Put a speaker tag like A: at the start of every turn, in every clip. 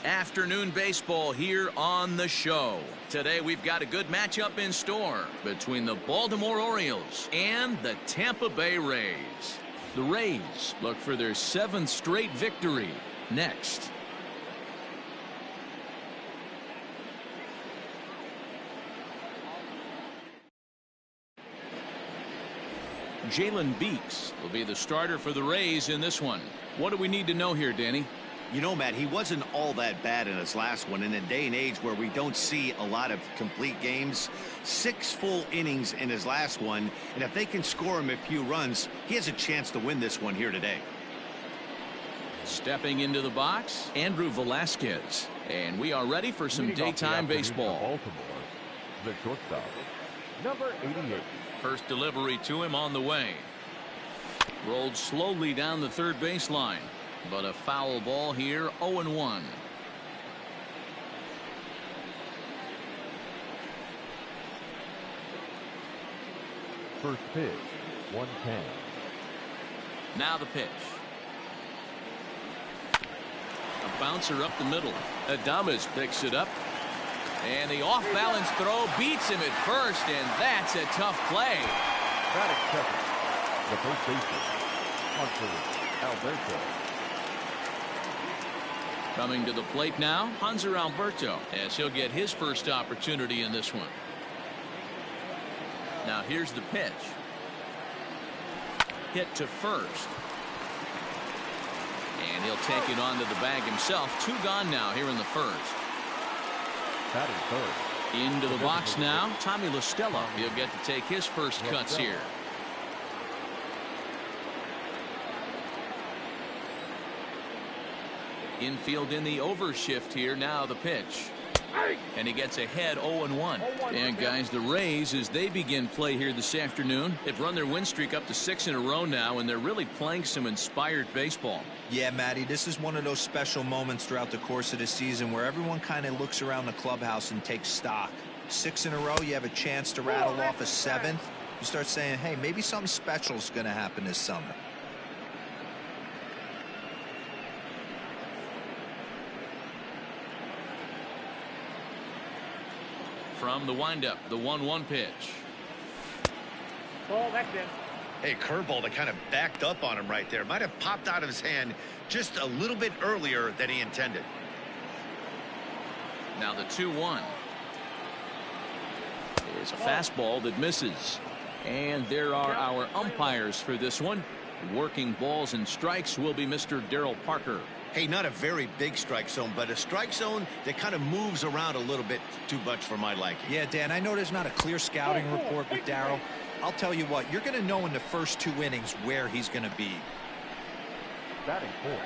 A: Afternoon baseball here on the show. Today we've got a good matchup in store between the Baltimore Orioles and the Tampa Bay Rays. The Rays look for their 7th straight victory next. Jalen Beeks will be the starter for the Rays in this one. What do we need to know here, Danny?
B: You know, Matt, he wasn't all that bad in his last one. In a day and age where we don't see a lot of complete games, 6 full innings in his last one, and if they can score him a few runs, he has a chance to win this one here today.
A: Stepping into the box, Andrew Velasquez. And we are ready for some daytime baseball.
C: Baltimore, the shortstop, number 88.
A: First delivery to him on the way. Rolled slowly down the third baseline. But a foul ball here, 0-1.
C: First pitch, 110.
A: Now the pitch. A bouncer up the middle. Adames picks it up. And the off-balance throw beats him at first, and that's a tough play.
C: Batting second, the first baseman, Alberto.
A: Coming to the plate now, Hanser Alberto, as he'll get his first opportunity in this one. Now here's the pitch. Hit to first. And he'll take it onto the bag himself. 2 gone now here in the first.
C: Batting third.
A: Into the box now, Tommy La Stella. He'll get to take his first cuts here. Infield in the overshift here. Now the pitch. And he gets ahead 0-1. And guys, the Rays, as they begin play here this afternoon, they've run their win streak up to 6 in a row now, and they're really playing some inspired baseball.
D: Yeah, Matty, this is one of those special moments throughout the course of the season where everyone kind of looks around the clubhouse and takes stock. 6 in a row, you have a chance to rattle off a 7th. You start saying, hey, maybe something special is going to happen this summer.
A: From the windup, the 1-1 pitch.
E: Ball, that's in.
B: Hey, curveball that kind of backed up on him right there. Might have popped out of his hand just a little bit earlier than he intended.
A: Now the 2-1. There's a fastball that misses. And there are our umpires for this one. Working balls and strikes will be Mr. Darryl Parker.
B: Hey, not a very big strike zone, but a strike zone that kind of moves around a little bit too much for my liking.
D: Yeah, Dan, I know there's not a clear scouting report with Darryl. I'll tell you what, you're going to know in the first 2 innings where he's going to be.
C: Batting fourth,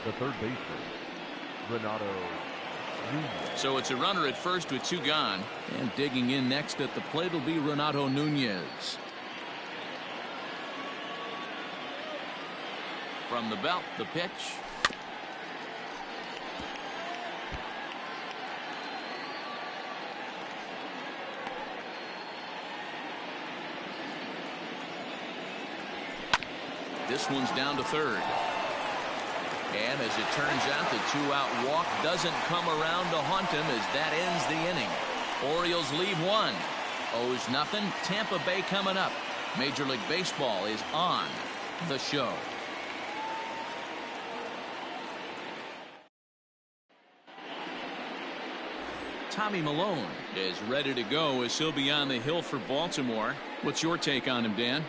C: the third baseman, Renato Nunez.
A: So it's a runner at first with 2 gone. And digging in next at the plate will be Renato Nunez. From the belt, the pitch. This one's down to third. And as it turns out, the 2-out walk doesn't come around to haunt him as that ends the inning. Orioles leave 1. Owes nothing. Tampa Bay coming up. Major League Baseball is on the show. Tommy Malone is ready to go as he'll be on the hill for Baltimore. What's your take on him, Dan?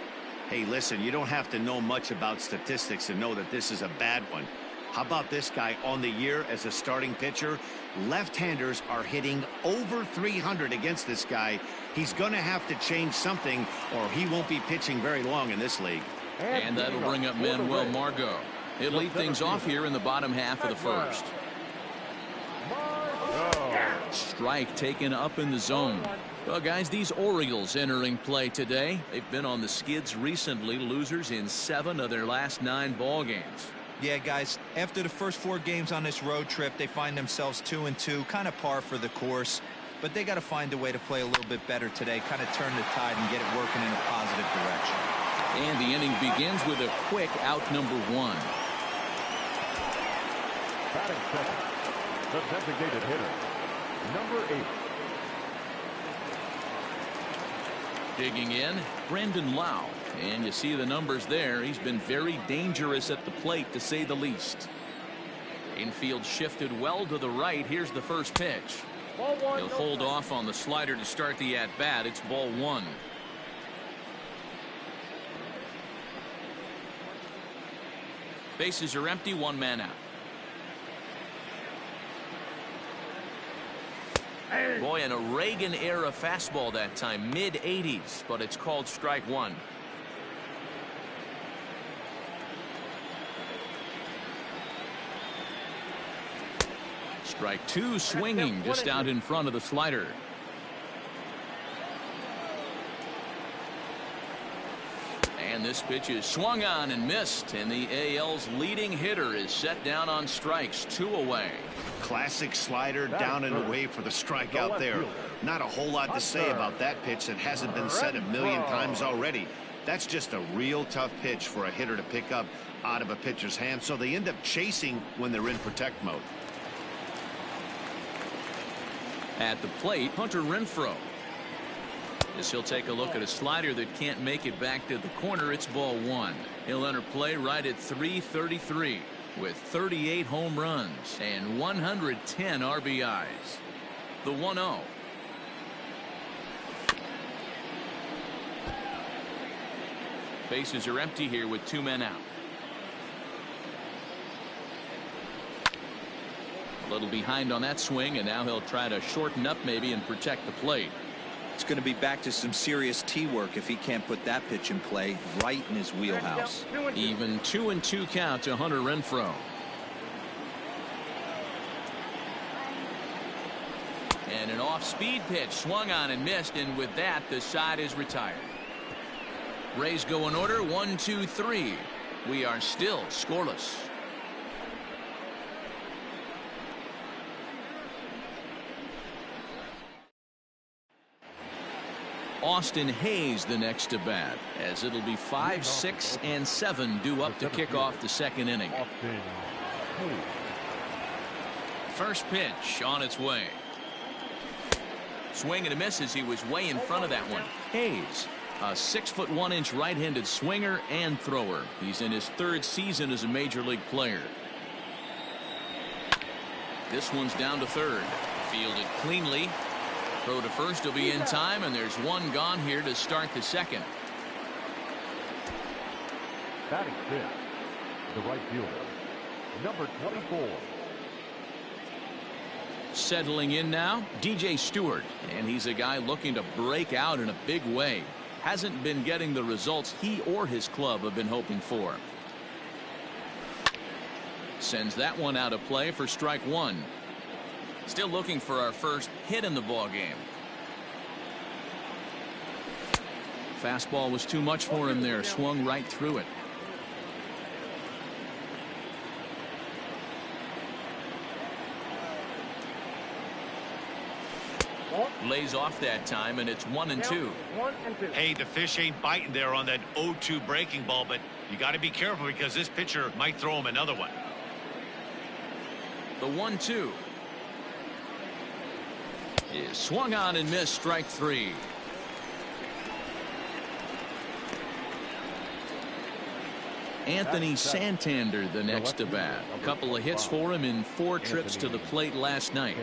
B: Hey, listen, you don't have to know much about statistics to know that this is a bad one. How about this guy on the year as a starting pitcher? Left-handers are hitting over 300 against this guy. He's going to have to change something or he won't be pitching very long in this league.
A: And that'll bring up Manuel Margot. He'll lead things off here in the bottom half of the first. Strike taken up in the zone. Well, guys, these Orioles entering play today. They've been on the skids recently, losers in 7 of their last 9 ball games.
D: Yeah, guys, after the first 4 games on this road trip, they find themselves 2-2, kind of par for the course. But they got to find a way to play a little bit better today, kind of turn the tide and get it working in a positive direction.
A: And the inning begins with a quick out number 1.
C: Batting second, The designated hitter, number 8.
A: Digging in, Brendan Lau. And you see the numbers there. He's been very dangerous at the plate, to say the least. Infield shifted well to the right. Here's the first pitch. He'll hold off on the slider to start the at-bat. It's ball 1. Bases are empty, 1 man out. Boy, and a Reagan-era fastball that time, mid-80s, but it's called strike 1. Strike 2, swinging just out in front of the slider. And this pitch is swung on and missed, and the AL's leading hitter is set down on strikes, 2 away.
B: Classic slider down and away for the strikeout there. Not a whole lot to say about that pitch that hasn't been said a million times already. That's just a real tough pitch for a hitter to pick up out of a pitcher's hand, so they end up chasing when they're in protect mode.
A: At the plate, Hunter Renfroe. As he'll take a look at a slider that can't make it back to the corner. It's ball 1. He'll enter play right at .333 with 38 home runs and 110 RBIs. The 1-0. Bases are empty here with 2 men out. A little behind on that swing, and now he'll try to shorten up maybe and protect the plate.
D: It's going to be back to some serious tee work if he can't put that pitch in play right in his wheelhouse.
A: Even 2-2 count to Hunter Renfroe. And an off-speed pitch swung on and missed, and with that the side is retired. Rays go in order, 1, 2, 3. We are still scoreless. Austin Hayes the next to bat, as it'll be 5, 6, and 7 due up to kick off the second inning. First pitch on its way. Swing and a miss as he was way in front of that one. Hayes, a 6'1" right-handed swinger and thrower. He's in his 3rd season as a major league player. This one's down to 3rd. Fielded cleanly. Throw to first will be in time, and there's 1 gone here to start the second.
C: Batting 5th, the right fielder, number 24.
A: Settling in now, DJ Stewart, and he's a guy looking to break out in a big way. Hasn't been getting the results he or his club have been hoping for. Sends that one out of play for strike 1. Still looking for our first hit in the ball game. Fastball was too much for him there. Swung right through it. Lays off that time, and it's 1-2.
B: Hey, the fish ain't biting there on that 0-2 breaking ball, but you got to be careful because this pitcher might throw him another one.
A: The 1-2 is swung on and missed. Strike 3. Anthony Santander the next to bat. A couple of hits for him in 4 trips to the plate last night.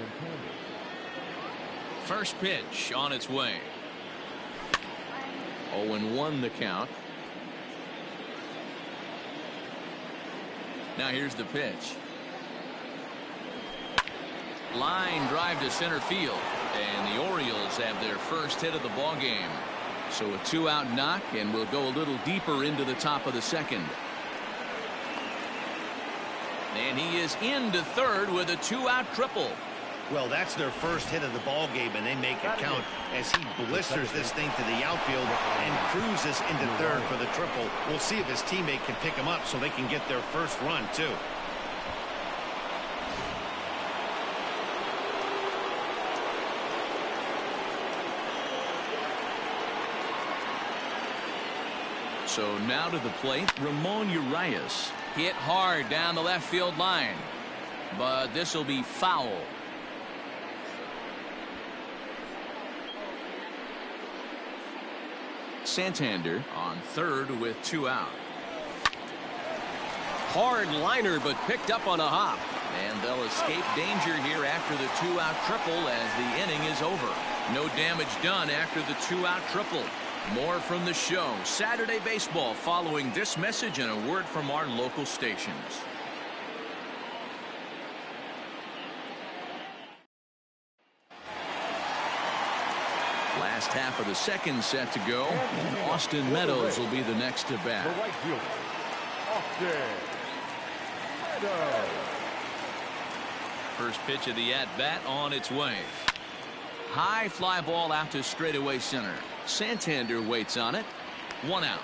A: First pitch on its way. 0-1 the count. Now here's the pitch. Line drive to center field, and the Orioles have their first hit of the ball game. So a 2-out knock, and we'll go a little deeper into the top of the second. And he is into 3rd with a 2-out triple.
B: Well, that's their first hit of the ball game, and they make it count as he blisters this thing to the outfield and cruises into 3rd for the triple. We'll see if his teammate can pick him up so they can get their first run too.
A: So now to the plate, Ramon Urias. Hit hard down the left field line. but this will be foul. Santander on third with 2 out.
E: Hard liner, but picked up on a hop.
A: And they'll escape danger here after the 2-out triple as the inning is over. No damage done after the 2-out triple. More from the show. Saturday Baseball following this message and a word from our local stations. Last half of the second set to go. Austin Meadows will be the next to bat.
C: The right fielder, Austin Meadows.
A: First pitch of the at-bat on its way. High fly ball out to straightaway center. Santander waits on it. 1 out.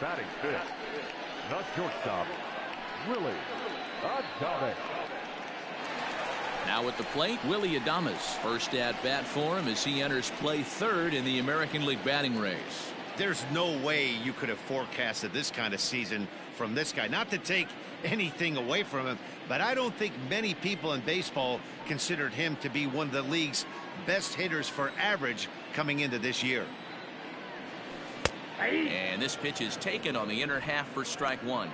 C: Batting fifth, the shortstop, Willie Adames.
A: Now at the plate, Willie Adames. First at-bat for him as he enters play third in the American League batting race.
B: There's no way you could have forecasted this kind of season from this guy. Not to take anything away from him, but I don't think many people in baseball considered him to be one of the league's best hitters for average coming into this year.
A: And this pitch is taken on the inner half for strike 1.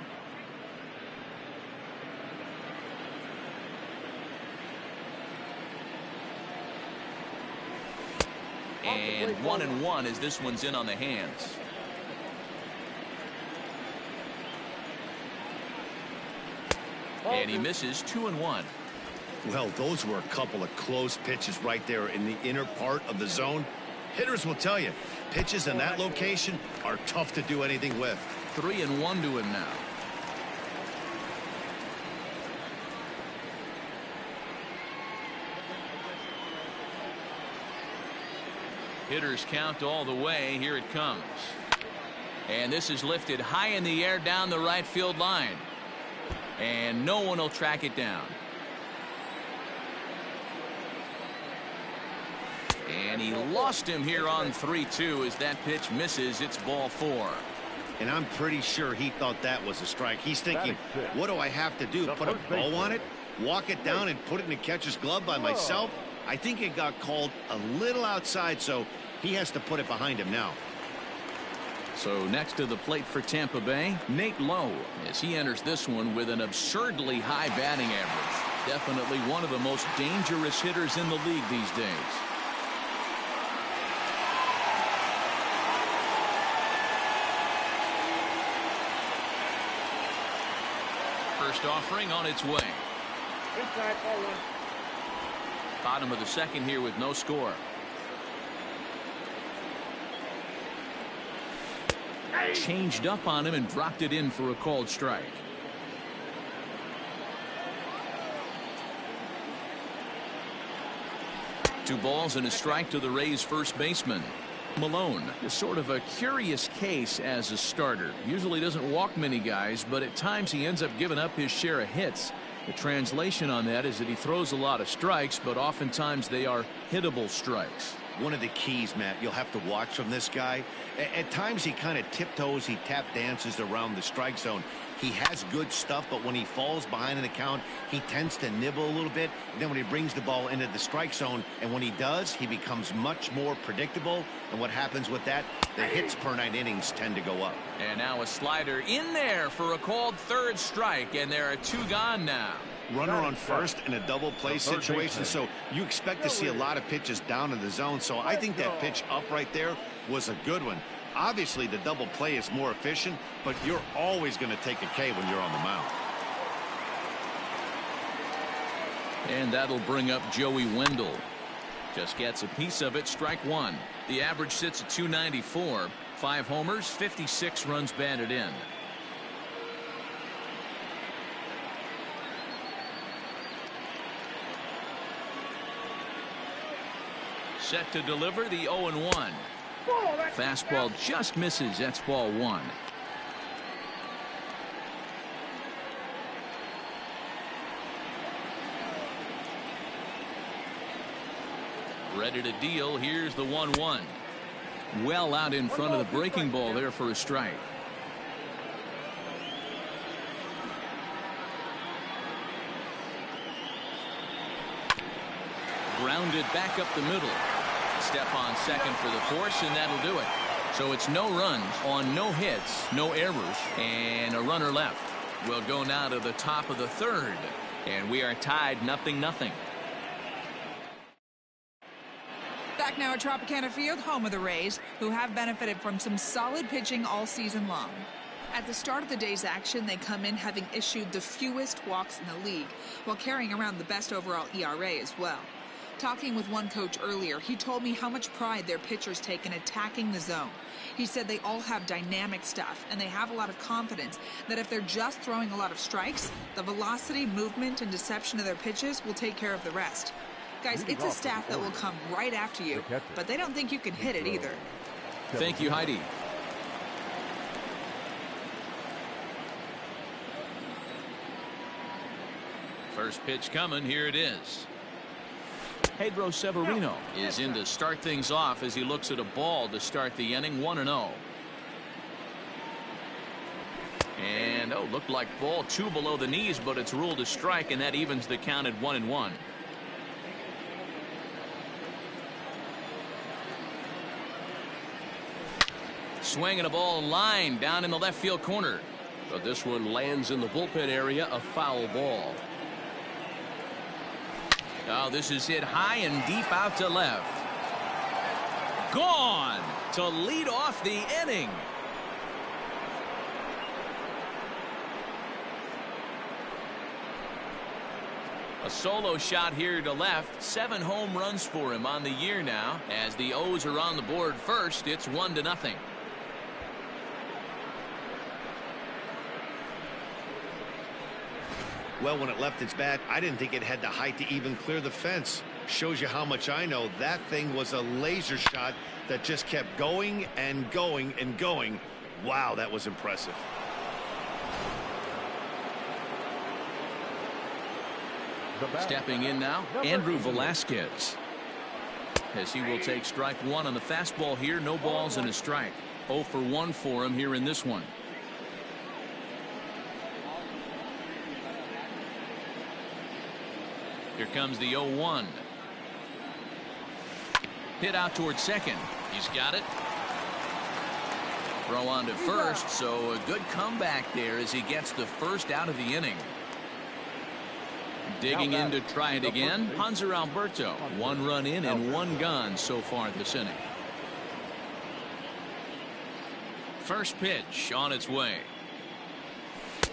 A: And 1-1 as this one's in on the hands. And he misses 2-1.
B: Well, those were a couple of close pitches right there in the inner part of the zone. Hitters will tell you, pitches in that location are tough to do anything with.
A: 3-1 to him now. Hitters count all the way. Here it comes. And this is lifted high in the air down the right field line. And no one will track it down. And he lost him here on 3-2 as that pitch misses. It's ball 4.
B: And I'm pretty sure he thought that was a strike. He's thinking, what do I have to do? Put a bow on it? Walk it down and put it in the catcher's glove by myself? I think it got called a little outside, so he has to put it behind him now.
A: So next to the plate for Tampa Bay, Nate Lowe, as he enters this one with an absurdly high batting average. Definitely one of the most dangerous hitters in the league these days. First offering on its way.
F: Inside ball 1.
A: Bottom of the second here with no score. Changed up on him and dropped it in for a called strike. Two balls and a strike to the Rays first baseman. Malone is sort of a curious case as a starter. Usually doesn't walk many guys, but at times he ends up giving up his share of hits. The translation on that is that he throws a lot of strikes, but oftentimes they are hittable strikes.
B: One of the keys, Matt, you'll have to watch from this guy. At times he kind of tiptoes, he tap dances around the strike zone. He has good stuff, but when he falls behind in the count, he tends to nibble a little bit. And then when he brings the ball into the strike zone, and when he does, he becomes much more predictable. And what happens with that? The hits per 9 innings tend to go up.
A: And now a slider in there for a called third strike, and there are 2 gone now.
B: Runner on first in a double play situation, so you expect to see a lot of pitches down in the zone. So I think that pitch up right there was a good one. Obviously, the double play is more efficient, but you're always going to take a K when you're on the mound.
A: And that'll bring up Joey Wendell. Just gets a piece of it. Strike 1. The average sits at .294. 5 homers, 56 runs batted in. Set to deliver the 0-1. Fastball just misses. That's ball 1. Ready to deal. Here's the 1-1. Well out in front of the breaking ball there for a strike. Grounded back up the middle. Step on second for the force, and that'll do it. So it's no runs on no hits, no errors, and a runner left. We'll go now to the top of the third, and we are tied 0-0.
G: Back now at Tropicana Field, home of the Rays, who have benefited from some solid pitching all season long. At the start of the day's action, they come in having issued the fewest walks in the league, while carrying around the best overall ERA as well. Talking with one coach earlier, he told me how much pride their pitchers take in attacking the zone. He said they all have dynamic stuff, and they have a lot of confidence that if they're just throwing a lot of strikes, the velocity, movement, and deception of their pitches will take care of the rest. Guys, it's a staff that will come right after you, but they don't think you can hit it either.
A: Thank you, Heidi. First pitch coming. Here it is. Pedro Severino is in to start things off as he looks at a ball to start the inning. 1-0. And looked like ball 2 below the knees, but it's ruled a strike, and that evens the count at 1-1. Swinging a ball line down in the left field corner.
E: But this one lands in the bullpen area, a foul ball.
A: Oh, this is hit high and deep out to left. Gone to lead off the inning. A solo shot here to left. 7 home runs for him on the year now. As the O's are on the board first, it's 1-0.
B: Well, when it left its bat, I didn't think it had the height to even clear the fence. Shows you how much I know. That thing was a laser shot that just kept going and going and going. Wow, that was impressive.
A: Stepping in now, Andrew Velasquez. As he will take strike 1 on the fastball here. No balls and a strike. 0 for 1 for him here in this one. Here comes the 0-1. Hit out towards second. He's got it. Throw on to first, so a good comeback there as he gets the first out of the inning. Digging in to try it again, Hanser Alberto. 1 run in and 1 gone so far this inning. First pitch on its way.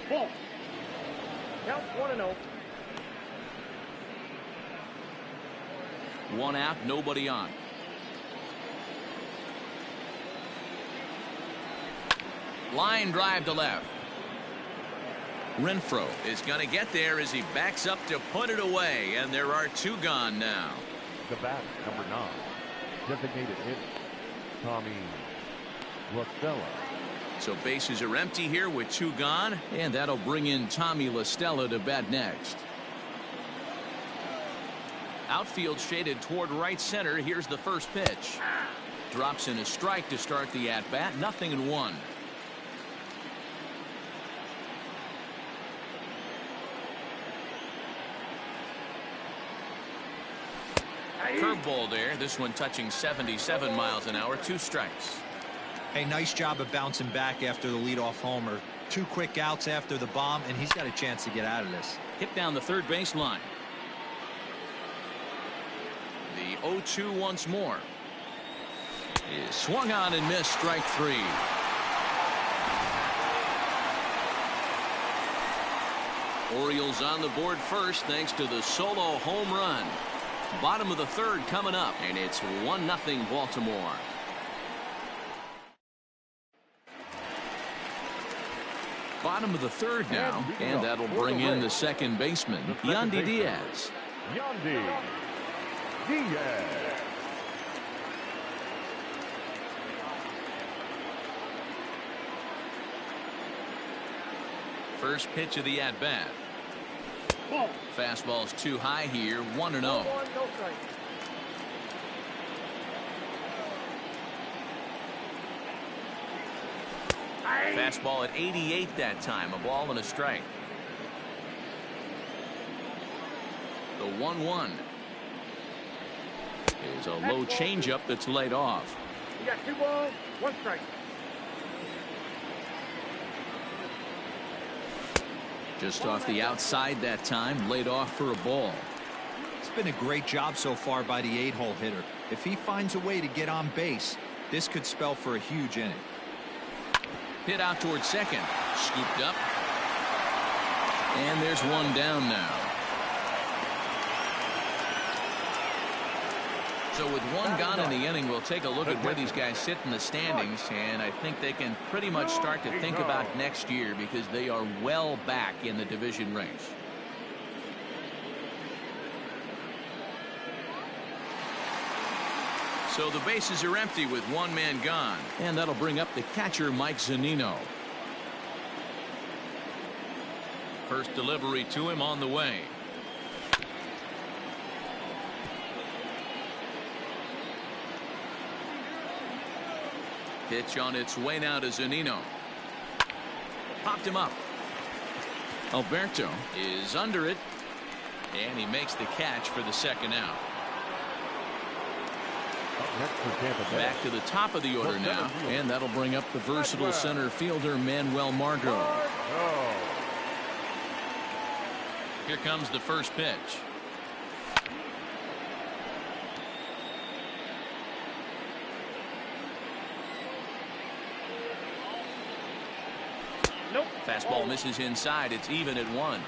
F: Ball. Count 1-0.
A: 1 out, nobody on. Line drive to left. Renfroe is going to get there as he backs up to put it away, and there are 2 gone now.
C: The bat, number 9, designated hitter, Tommy LaStella.
A: So bases are empty here with 2 gone, and that'll bring in Tommy LaStella to bat next. Outfield shaded toward right center. Here's the first pitch. Drops in a strike to start the at-bat. 0-1. Curveball there. This one touching 77 miles an hour. 2 strikes.
D: Hey, nice job of bouncing back after the leadoff homer. 2 quick outs after the bomb, and he's got a chance to get out of this.
A: Hit down the third base line. The 0-2 once more. Is swung on and missed. Strike 3. Orioles on the board first thanks to the solo home run. Bottom of the third coming up, and it's 1-0 Baltimore. Bottom of the third now, and that'll bring in the second baseman, Yandy Diaz.
C: Yandy Diaz.
A: First pitch of the at-bat.
F: Ball.
A: Fastball's too high here. 1-0.
F: 1-1, no strike.
A: Fastball at 88 that time. A ball and a strike. The 1-1. is a low changeup that's laid off.
F: You got 2 balls, 1 strike.
A: Just off the outside that time, laid off for a ball.
D: It's been a great job so far by the 8-hole hitter. If he finds a way to get on base, this could spell for a huge inning.
A: Hit out towards second. Scooped up. And there's one down now. So with one gone in the inning, we'll take a look at where these guys sit in the standings, and I think they can pretty much start to think about next year because they are well back in the division race. So the bases are empty with one man gone, and that'll bring up the catcher, Mike Zunino. First delivery to him on the way. Pitch on its way now to Zunino. Popped him up. Alberto is under it, and he makes the catch for the second out. Back to the top of the order now, and that'll bring up the versatile center fielder Manuel Margot. Here comes the first pitch.
F: Nope.
A: Fastball misses inside. It's even at 1.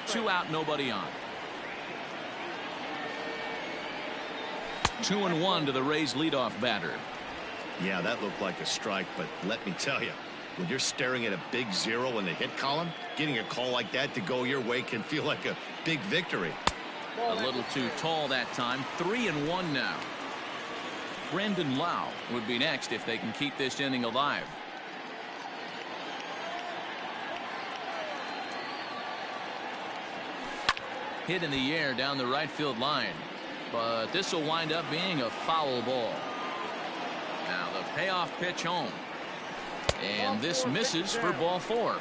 A: 2 out, nobody on. 2-1 to the Rays leadoff batter.
B: Yeah, that looked like a strike, but let me tell you, when you're staring at a big 0 in the hit column, getting a call like that to go your way can feel like a big victory.
A: A little too tall that time. 3-1 now. Brandon Lau would be next if they can keep this inning alive. Hit in the air down the right field line, but this will wind up being a foul ball. Now the payoff pitch home, and this misses for ball 4.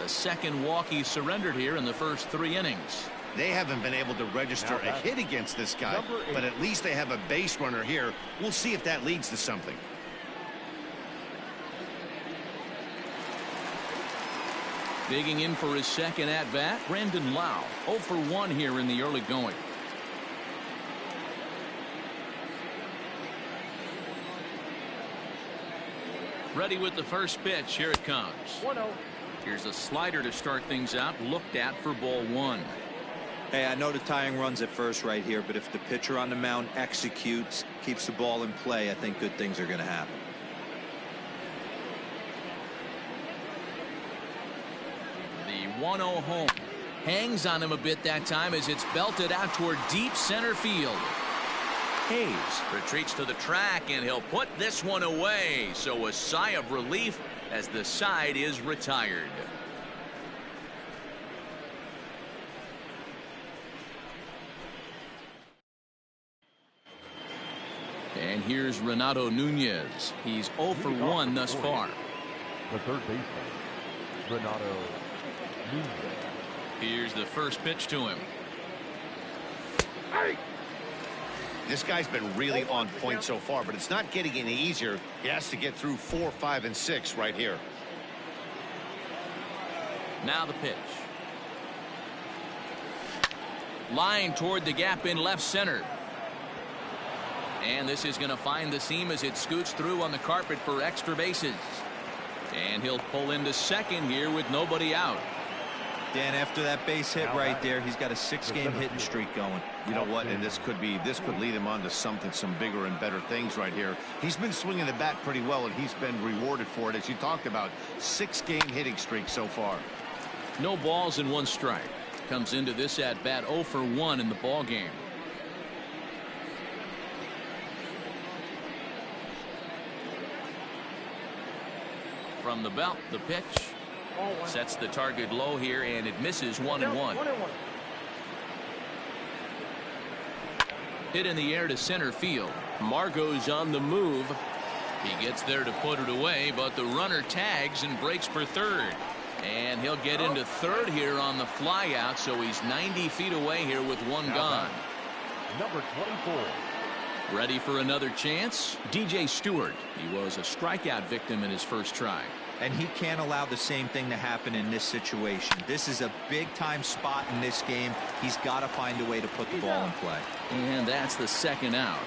A: The second walk he surrendered here in the first 3 innings.
B: They haven't been able to register a hit against this guy, but at least they have a base runner here. We'll see if that leads to something.
A: Digging in for his second at-bat, Brandon Lau, 0 for 1 here in the early going. Ready with the first pitch. Here it comes.
F: 1-0.
A: Here's a slider to start things out, looked at for ball 1.
D: Hey, I know the tying runs at first right here, but if the pitcher on the mound executes, keeps the ball in play, I think good things are going to happen.
A: The 1-0 home. Hangs on him a bit that time as it's belted out toward deep center field. Hayes retreats to the track, and he'll put this one away. So a sigh of relief as the side is retired. And here's Renato Nunez. He's 0 for 1 thus far.
C: The third baseman, Renato Nunez.
A: Here's the first pitch to him.
B: This guy's been really on point so far, but it's not getting any easier. He has to get through 4, 5, and 6 right here.
A: Now the pitch. Line toward the gap in left center. And this is going to find the seam as it scoots through on the carpet for extra bases. And he'll pull into second here with nobody out.
D: Dan, after that base hit right there, he's got a 6-game hitting streak going.
B: You know what? And this could lead him on to some bigger and better things right here. He's been swinging the bat pretty well, and he's been rewarded for it, as you talked about. 6-game hitting streak so far.
A: No balls and 1 strike. Comes into this at bat 0 for 1 in the ball game. From the belt, the pitch sets the target low here, and it misses 1-1. Hit in the air to center field. Margot's on the move. He gets there to put it away, but the runner tags and breaks for third. And he'll get into third here on the flyout, so he's 90 feet away here with 1 gone.
C: Number 24,
A: Ready for another chance? DJ Stewart. He was a strikeout victim in his first try.
D: And he can't allow the same thing to happen in this situation. This is a big-time spot in this game. He's got to find a way to put the ball in play.
A: And that's the second out.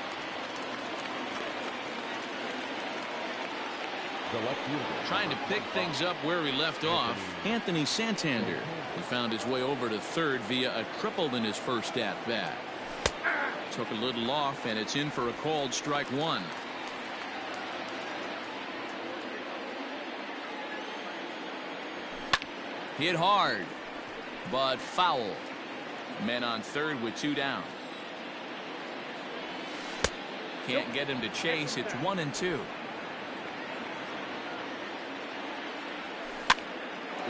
C: The left fielder.
A: Trying to pick things up where he left off, Anthony Santander. He found his way over to third via a triple in his first at-bat. Took a little off, and it's in for a called strike one. Hit hard, but foul. Men on third with two down. Can't get him to chase. It's 1-2.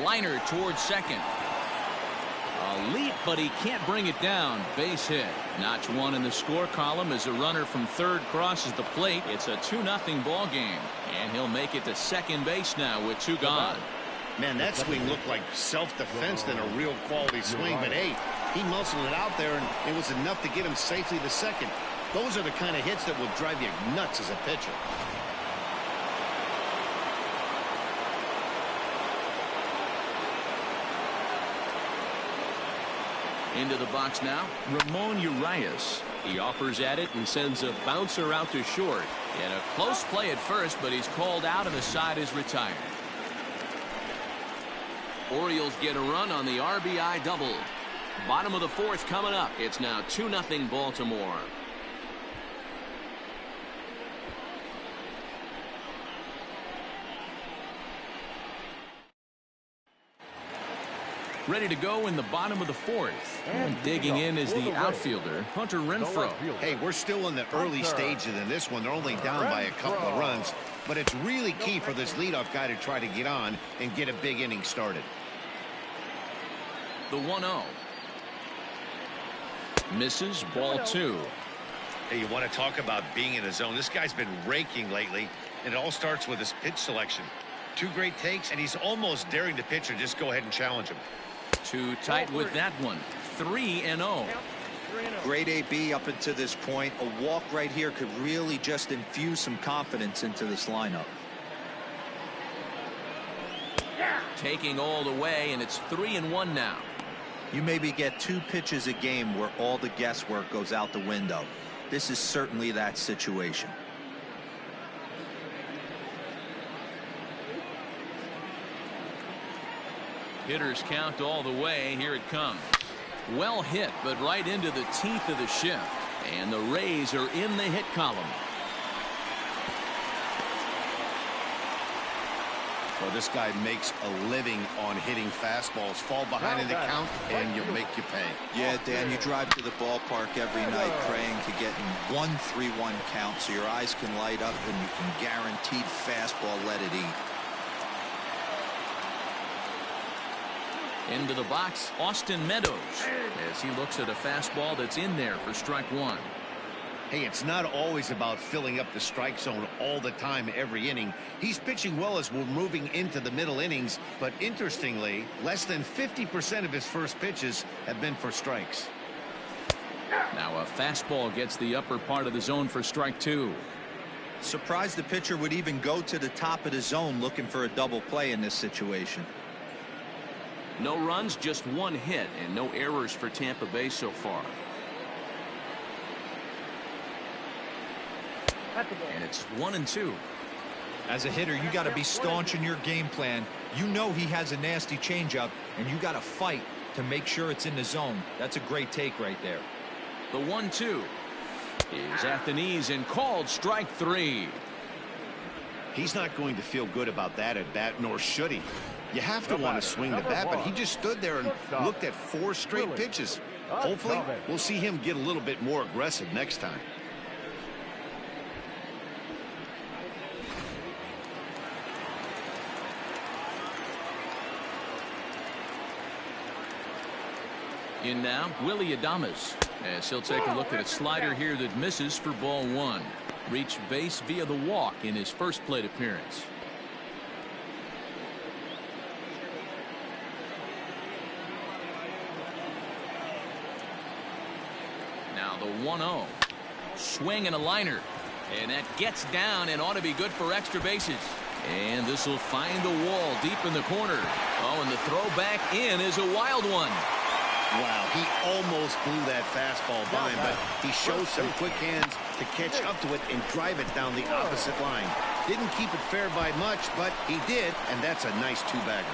A: Liner towards second. A leap, but he can't bring it down. Base hit. Notch one in the score column as a runner from third crosses the plate. It's a 2-0 ball game, and he'll make it to second base now with two gone.
B: Man, that swing looked like self-defense than a real quality swing. But, hey, he muscled it out there, and it was enough to get him safely to second. Those are the kind of hits that will drive you nuts as a pitcher.
A: Into the box now, Ramon Urias. He offers at it and sends a bouncer out to short. He had a close play at first, but he's called out and the side is retired. Orioles get a run on the RBI double. Bottom of the fourth coming up. It's now 2-0 Baltimore. Ready to go in the bottom of the fourth. And digging in is the outfielder, Hunter Renfroe.
B: Hey, we're still in the early stages in this one. They're only down by a couple of runs. But it's really key for this leadoff guy to try to get on and get a big inning started.
A: The 1-0. Misses, ball two.
B: Hey, you want to talk about being in a zone. This guy's been raking lately, and it all starts with his pitch selection. Two great takes, and he's almost daring the pitcher just go ahead and challenge him.
A: Too tight with that one. 3-0.
D: Great AB up until this point. A walk right here could really just infuse some confidence into this lineup.
A: Taking all the way, and it's 3-1 now.
D: You maybe get two pitches a game where all the guesswork goes out the window. This is certainly that situation.
A: Hitters count all the way. Here it comes. Well hit, but right into the teeth of the shift. And the Rays are in the hit column.
B: Well, this guy makes a living on hitting fastballs. Fall behind in the count, and you make you pay.
D: Yeah, Dan, you drive to the ballpark every night praying to get in 1-3-1 count so your eyes can light up and you can guaranteed fastball let it eat.
A: Into the box, Austin Meadows, as he looks at a fastball that's in there for strike one.
B: Hey, it's not always about filling up the strike zone all the time every inning. He's pitching well as we're moving into the middle innings, but interestingly, less than 50% of his first pitches have been for strikes.
A: Now a fastball gets the upper part of the zone for strike two.
D: Surprised the pitcher would even go to the top of the zone looking for a double play in this situation.
A: No runs, just one hit, and no errors for Tampa Bay so far. And it's 1-2.
D: As a hitter, you got to be staunch in your game plan. You know he has a nasty changeup, and you got to fight to make sure it's in the zone. That's a great take right there.
A: The 1-2 is at the knees and called strike three.
B: He's not going to feel good about that at bat, nor should he. You have to want to swing the bat, but he just stood there and looked at 4 straight pitches. Hopefully, we'll see him get a little bit more aggressive next time.
A: In now, Willie Adames, as he'll take a look at a slider here that misses for ball one. Reached base via the walk in his first plate appearance. Now the 1-0. Swing and a liner. And that gets down and ought to be good for extra bases. And this will find the wall deep in the corner. Oh, and the throw back in is a wild one.
B: Wow, he almost blew that fastball by him, but he showed some quick hands to catch up to it and drive it down the opposite line. Didn't keep it fair by much, but he did, and that's a nice two-bagger.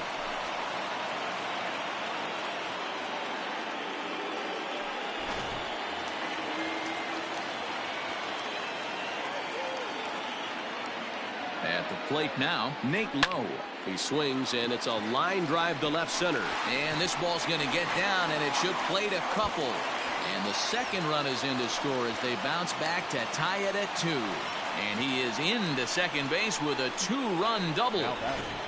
A: At the plate now, Nate Lowe.
E: He swings, and it's a line drive to left center.
A: And this ball's going to get down, and it should plate a couple. And the second run is in to score as they bounce back to tie it at 2. And he is into second base with a 2-run double.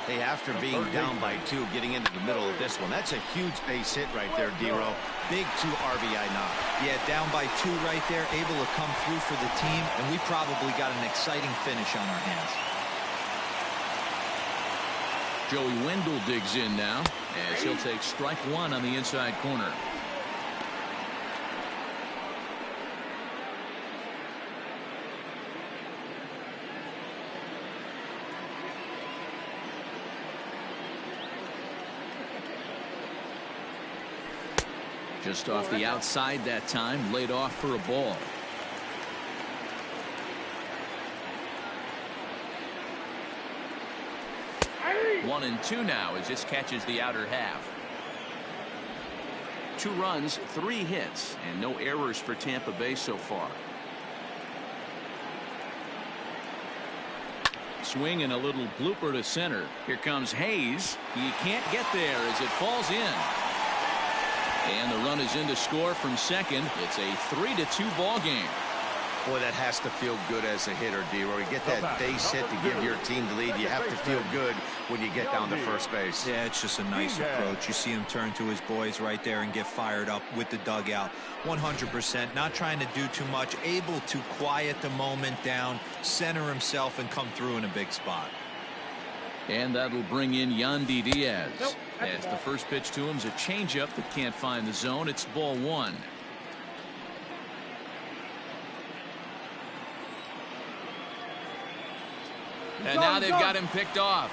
B: Hey, after being down by 2, getting into the middle of this one, that's a huge base hit right there, D-Row. Big 2 RBI knock.
D: Yeah, down by 2 right there, able to come through for the team, and we probably got an exciting finish on our hands.
A: Joey Wendell digs in now as he'll take strike 1 on the inside corner. Just off the outside that time, laid off for a ball. One and 2 now as this catches the outer half. 2 runs, 3 hits, and no errors for Tampa Bay so far. Swing and a little blooper to center. Here comes Hayes. He can't get there as it falls in. And the run is in to score from second. It's a 3-2 ball game.
B: Boy, that has to feel good as a hitter, D-Row. You get that base hit to give your team the lead. You have to feel good when you get down to first base.
D: Yeah, it's just a nice approach. You see him turn to his boys right there and get fired up with the dugout. 100%, not trying to do too much, able to quiet the moment down, center himself, and come through in a big spot.
A: And that'll bring in Yandy Diaz. As the first pitch to him is a changeup that can't find the zone. It's ball 1. And now they've got him picked off.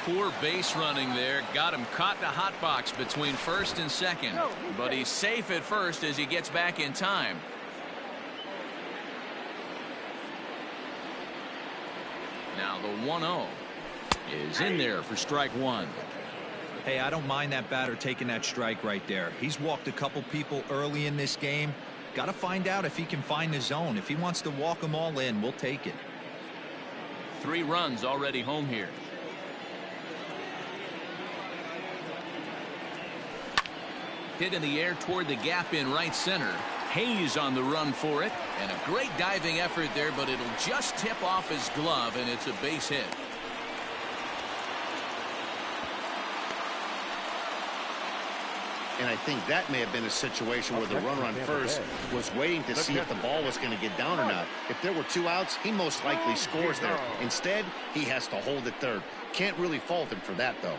A: Poor base running there. Got him caught in a hot box between first and second. But he's safe at first as he gets back in time. Now the 1-0 is in there for strike 1.
D: Hey, I don't mind that batter taking that strike right there. He's walked a couple people early in this game. Got to find out if he can find the zone. If he wants to walk them all in, we'll take it.
A: 3 runs already home here. Hit in the air toward the gap in right center. Hayes on the run for it. And a great diving effort there, but it'll just tip off his glove, and it's a base hit.
B: And I think that may have been a situation where the runner on first was waiting to see if the ball was going to get down or not. If there were 2 outs, he most likely scores there. Instead, he has to hold it third. Can't really fault him for that, though.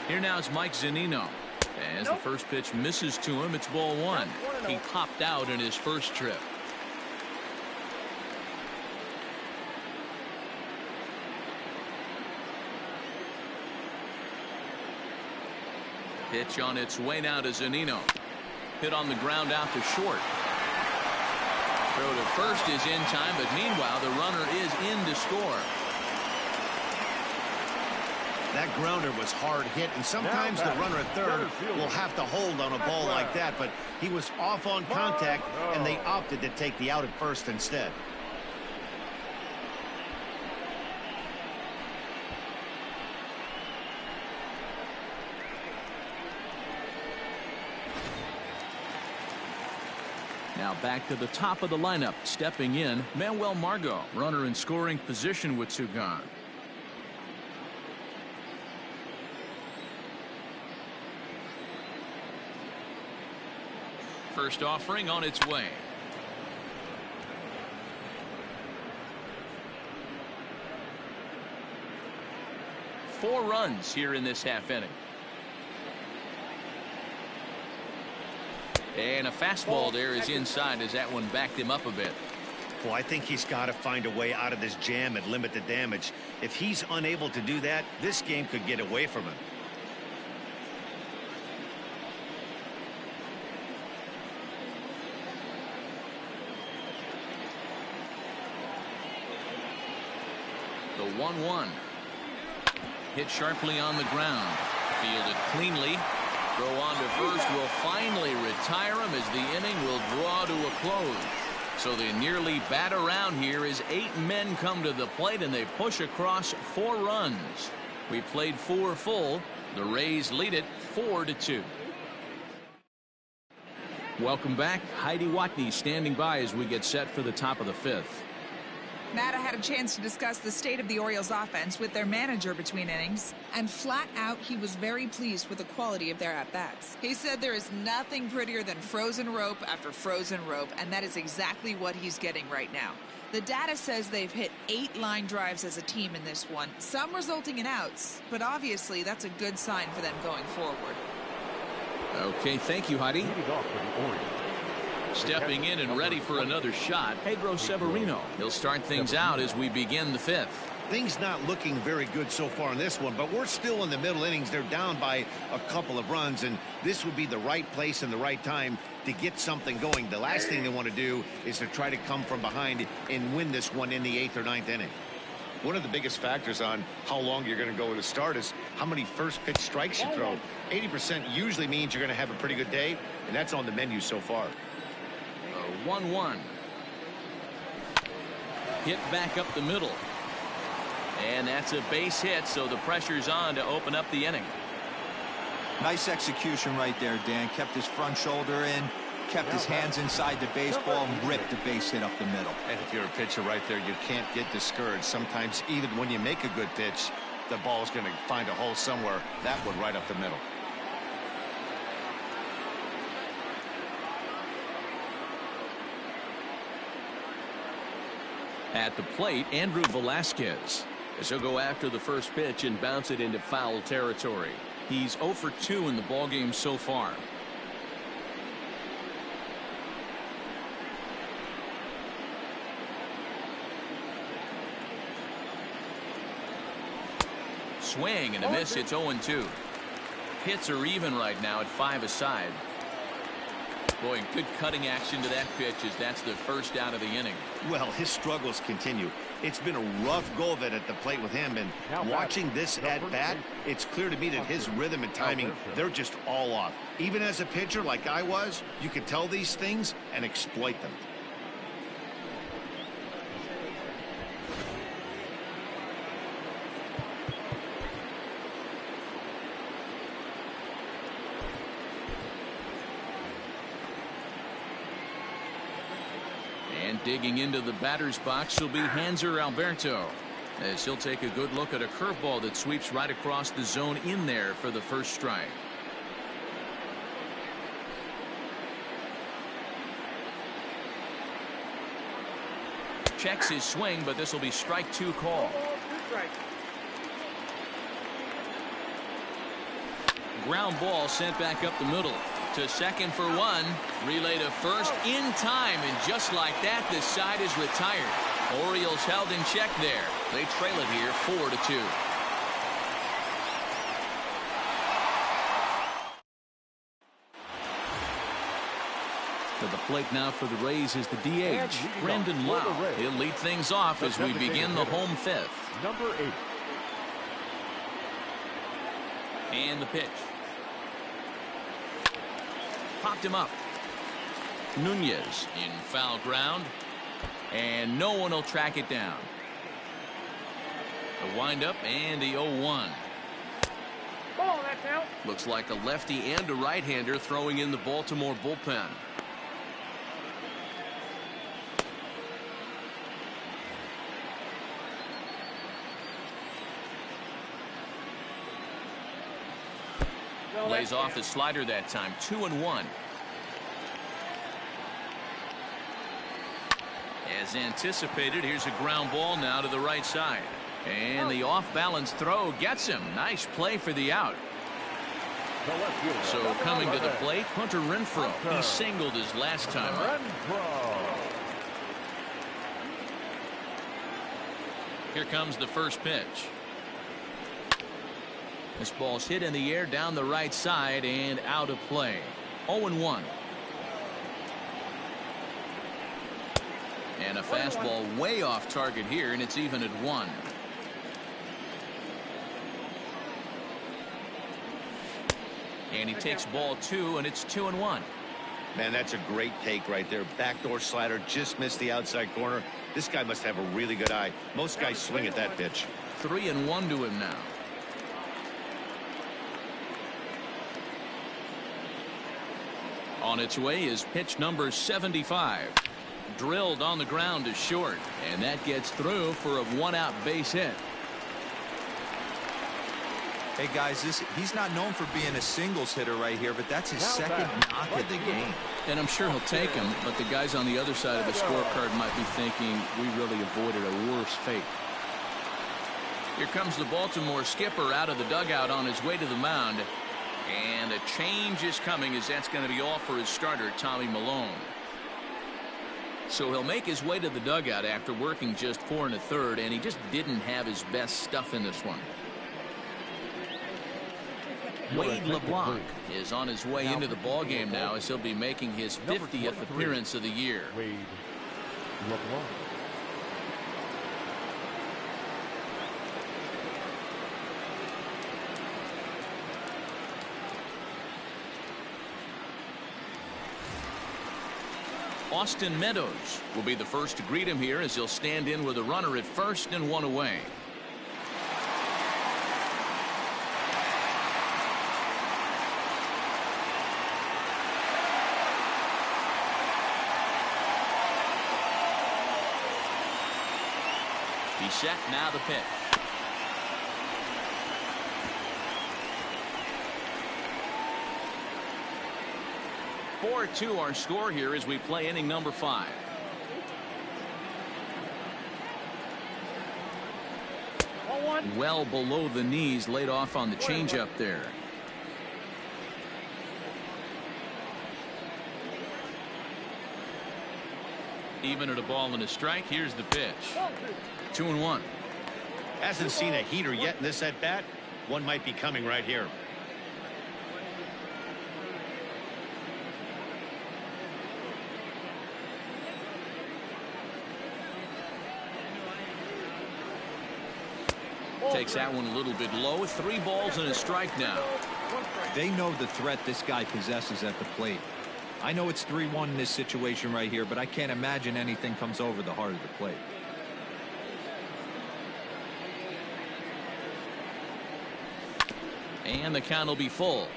A: Here now is Mike Zunino. As the first pitch misses to him, it's ball 1. He popped out in his first trip. Pitch on its way now to Zunino. Hit on the ground out to short. Throw to first is in time, but meanwhile the runner is in to score.
B: That grounder was hard hit, and sometimes the runner at third will have to hold on a ball like that, but he was off on contact, and they opted to take the out at first instead.
A: Now back to the top of the lineup. Stepping in, Manuel Margot, runner in scoring position with 2 gone. First offering on its way. 4 runs here in this half inning. And a fastball there is inside as that one backed him up a bit.
B: Well, I think he's got to find a way out of this jam and limit the damage. If he's unable to do that, this game could get away from him.
A: The 1-1. Hit sharply on the ground. Fielded cleanly. Throw on to first will finally retire him as the inning will draw to a close. So they nearly bat around here as 8 men come to the plate and they push across 4 runs. We played 4 full. The Rays lead it 4-2. Welcome back. Heidi Watney standing by as we get set for the top of the 5th.
G: Matt, I had a chance to discuss the state of the Orioles offense with their manager between innings, and flat out he was very pleased with the quality of their at-bats. He said there is nothing prettier than frozen rope after frozen rope, and that is exactly what he's getting right now. The data says they've hit 8 line drives as a team in this one, some resulting in outs, but obviously that's a good sign for them going forward.
A: Okay, thank you, Heidi.
C: Leading off for the Orioles.
A: Stepping in and ready for another shot, Pedro Severino. He'll start things out as we begin the 5th.
B: Things not looking very good so far in this one, but we're still in the middle innings. They're down by a couple of runs, and this would be the right place and the right time to get something going. The last thing they want to do is to try to come from behind and win this one in the 8th or 9th inning. One of the biggest factors on how long you're going to go to start is how many first pitch strikes you throw. 80% usually means you're going to have a pretty good day, and that's on the menu so far.
A: 1-1. Hit back up the middle. And that's a base hit, so the pressure's on to open up the inning.
D: Nice execution right there, Dan. Kept his front shoulder in, kept his hands inside the baseball, and ripped the base hit up the middle.
B: And if you're a pitcher right there, you can't get discouraged. Sometimes even when you make a good pitch, the ball's going to find a hole somewhere. That one right up the middle.
E: At the plate, Andrew Velasquez, as he'll go after the first pitch and bounce it into foul territory. He's 0 for 2 in the ballgame so far.
A: Swing and a miss. It's 0-2. Hits are even right now at 5 aside. Boy, good cutting action to that pitch as that's the first out of the inning.
B: Well, his struggles continue. It's been a rough go of it at the plate with him, and watching this at-bat, it's clear to me that his rhythm and timing, they're just all off. Even as a pitcher like I was, you could tell these things and exploit them.
A: And digging into the batter's box will be Hanser Alberto, as he'll take a good look at a curveball that sweeps right across the zone in there for the first strike. Checks his swing, but this will be strike 2 call. Ground ball sent back up the middle. To second for 1. Relay to first in time, and just like that, the side is retired. Orioles held in check there. They trail it here 4-2. To the plate now for the Rays is the DH, Brandon Lau. He'll lead things off as we begin the home 5th.
C: Number 8.
A: And the pitch. Popped him up. Nunez in foul ground, and no one will track it down. The windup and the 0-1.
F: Ball, that's out.
A: Looks like a lefty and a right-hander throwing in the Baltimore bullpen. Lays off the slider that time. 2-1. As anticipated, here's a ground ball now to the right side. And the off-balance throw gets him. Nice play for the out. So coming to the plate, Hunter Renfroe. He singled his last time up. Here comes the first pitch. This ball's hit in the air down the right side and out of play. 0-1. And a fastball way off target here, and it's even at 1. And he takes ball 2, and it's 2-1.
B: Man, that's a great take right there. Backdoor slider just missed the outside corner. This guy must have a really good eye. Most guys swing at that pitch.
A: 3-1 to him now. On its way is pitch number 75. Drilled on the ground to short, and that gets through for a 1-out base hit.
D: Hey guys, he's not known for being a singles hitter right here, but that's his second knock of the game.
A: And I'm sure he'll take him, but the guys on the other side of the scorecard might be thinking we really avoided a worse fate. Here comes the Baltimore skipper out of the dugout on his way to the mound. And a change is coming, as that's going to be all for his starter, Tommy Milone. So he'll make his way to the dugout after working just 4 1/3, and he just didn't have his best stuff in this one. Wade LeBlanc is on his way into the ballgame now, as he'll be making his 50th appearance of the year.
C: Wade LeBlanc.
A: Austin Meadows will be the first to greet him here, as he'll stand in with a runner at first and 1 away. He's set, now the pitch. (4-2) our score here as we play inning number 5. Well below the knees, laid off on the changeup there. Even at a ball and a strike, here's the pitch. 2-1.
B: Hasn't seen a heater yet in this at bat. One might be coming right here.
A: Takes that one a little bit low. 3 balls and a strike now.
D: They know the threat this guy possesses at the plate. I know it's 3-1 in this situation right here, but I can't imagine anything comes over the heart of the plate.
A: And the count will be full.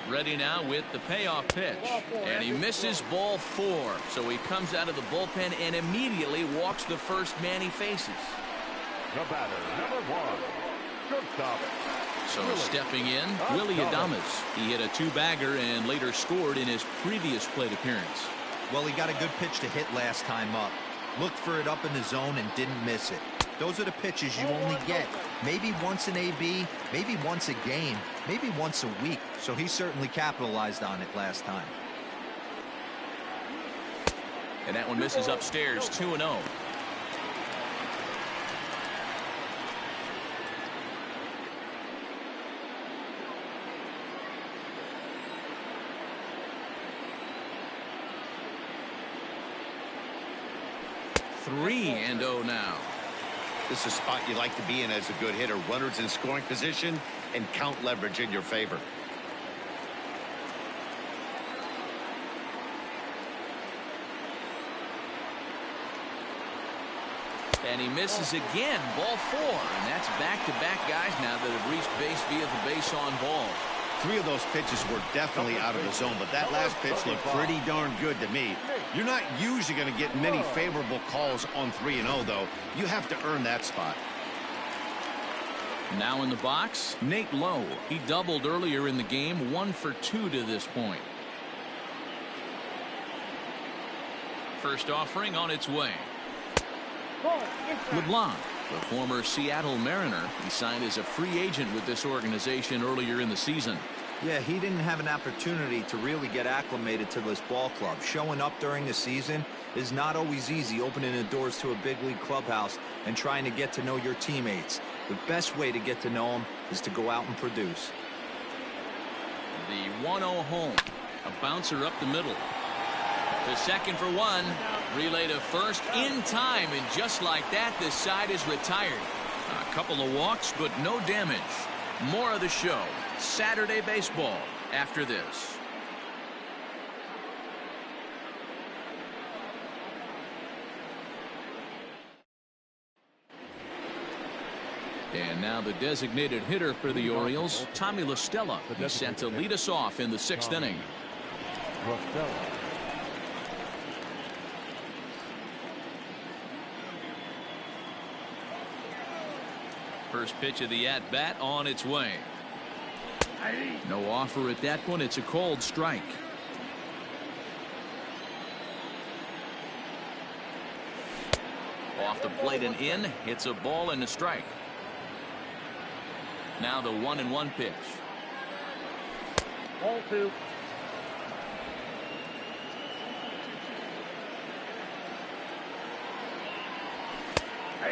A: Ready now with the payoff pitch. And he misses ball 4. So he comes out of the bullpen and immediately walks the first man he faces.
C: The batter, number 1. Good stop.
A: So stepping in, Willie Adames. He hit a 2-bagger and later scored in his previous plate appearance.
D: Well, he got a good pitch to hit last time up. Looked for it up in the zone and didn't miss it. Those are the pitches you only get maybe once in AB, maybe once a game, maybe once a week. So he certainly capitalized on it last time.
A: And that one misses upstairs. 2-0. Three and 0 now.
B: This is a spot you like to be in as a good hitter. Runners in scoring position and count leverage in your favor.
A: And he misses again. Ball 4. And that's back-to-back guys now that have reached base via the base on ball.
B: 3 of those pitches were definitely out of the zone, but that last pitch looked pretty darn good to me. You're not usually going to get many favorable calls on 3-0, though. You have to earn that spot.
A: Now in the box, Nate Lowe. He doubled earlier in the game, 1 for 2 to this point. First offering on its way.
F: Ball inside.
A: LeBlanc, the former Seattle Mariner, he signed as a free agent with this organization earlier in the season.
D: Yeah, he didn't have an opportunity to really get acclimated to this ball club. Showing up during the season is not always easy, opening the doors to a big league clubhouse and trying to get to know your teammates. The best way to get to know them is to go out and produce.
A: The 1-0 home. A bouncer up the middle. To second for one. Relay to first in time, and just like that, this side is retired. A couple of walks, but no damage. More of the show. Saturday baseball after this. And now the designated hitter for the Orioles, Tommy La Stella. He's set to lead us off in the 6th inning. First pitch of the at-bat on its way. No offer at that point. It's a cold strike. Off the plate and in. It's a ball and a strike. Now the 1-1 pitch.
F: Ball 2.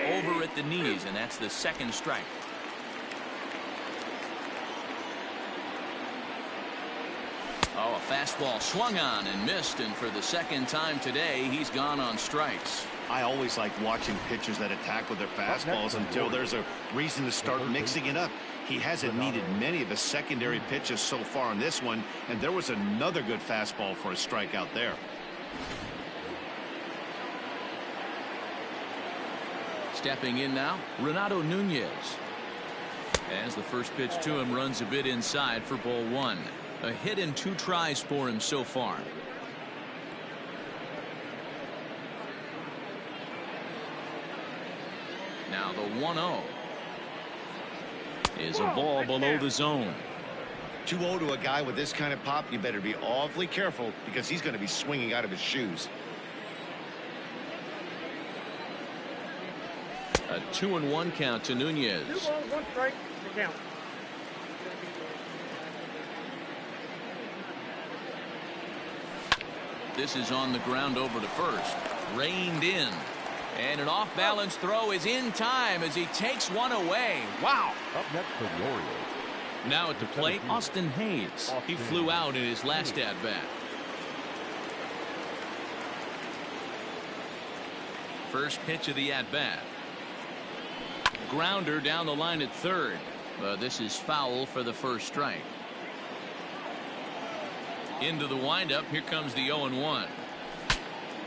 A: Over at the knees, and that's the second strike. Oh, a fastball swung on and missed, and for the second time today, he's gone on strikes.
B: I always like watching pitchers that attack with their fastballs until there's a reason to start mixing it up. He hasn't needed many of his secondary pitches so far in this one, and there was another good fastball for a strikeout there.
A: Stepping in now, Renato Nunez. As the first pitch to him runs a bit inside for ball 1. A hit in 2 tries for him so far. Now the 1-0 is a ball below the zone.
B: 2-0 to a guy with this kind of pop, you better be awfully careful because he's going to be swinging out of his shoes.
A: A 2-1 count to Nunez.
F: 2 balls, 1 strike. The count.
A: This is on the ground over to first. Reined in. And an off-balance throw is in time as he takes one away. Wow.
C: Up next for the Orioles.
A: Now at the plate, Austin Hayes. He flew out in his last at-bat. First pitch of the at-bat. Grounder down the line at third. This is foul for the first strike. Into the windup. Here comes the 0-1.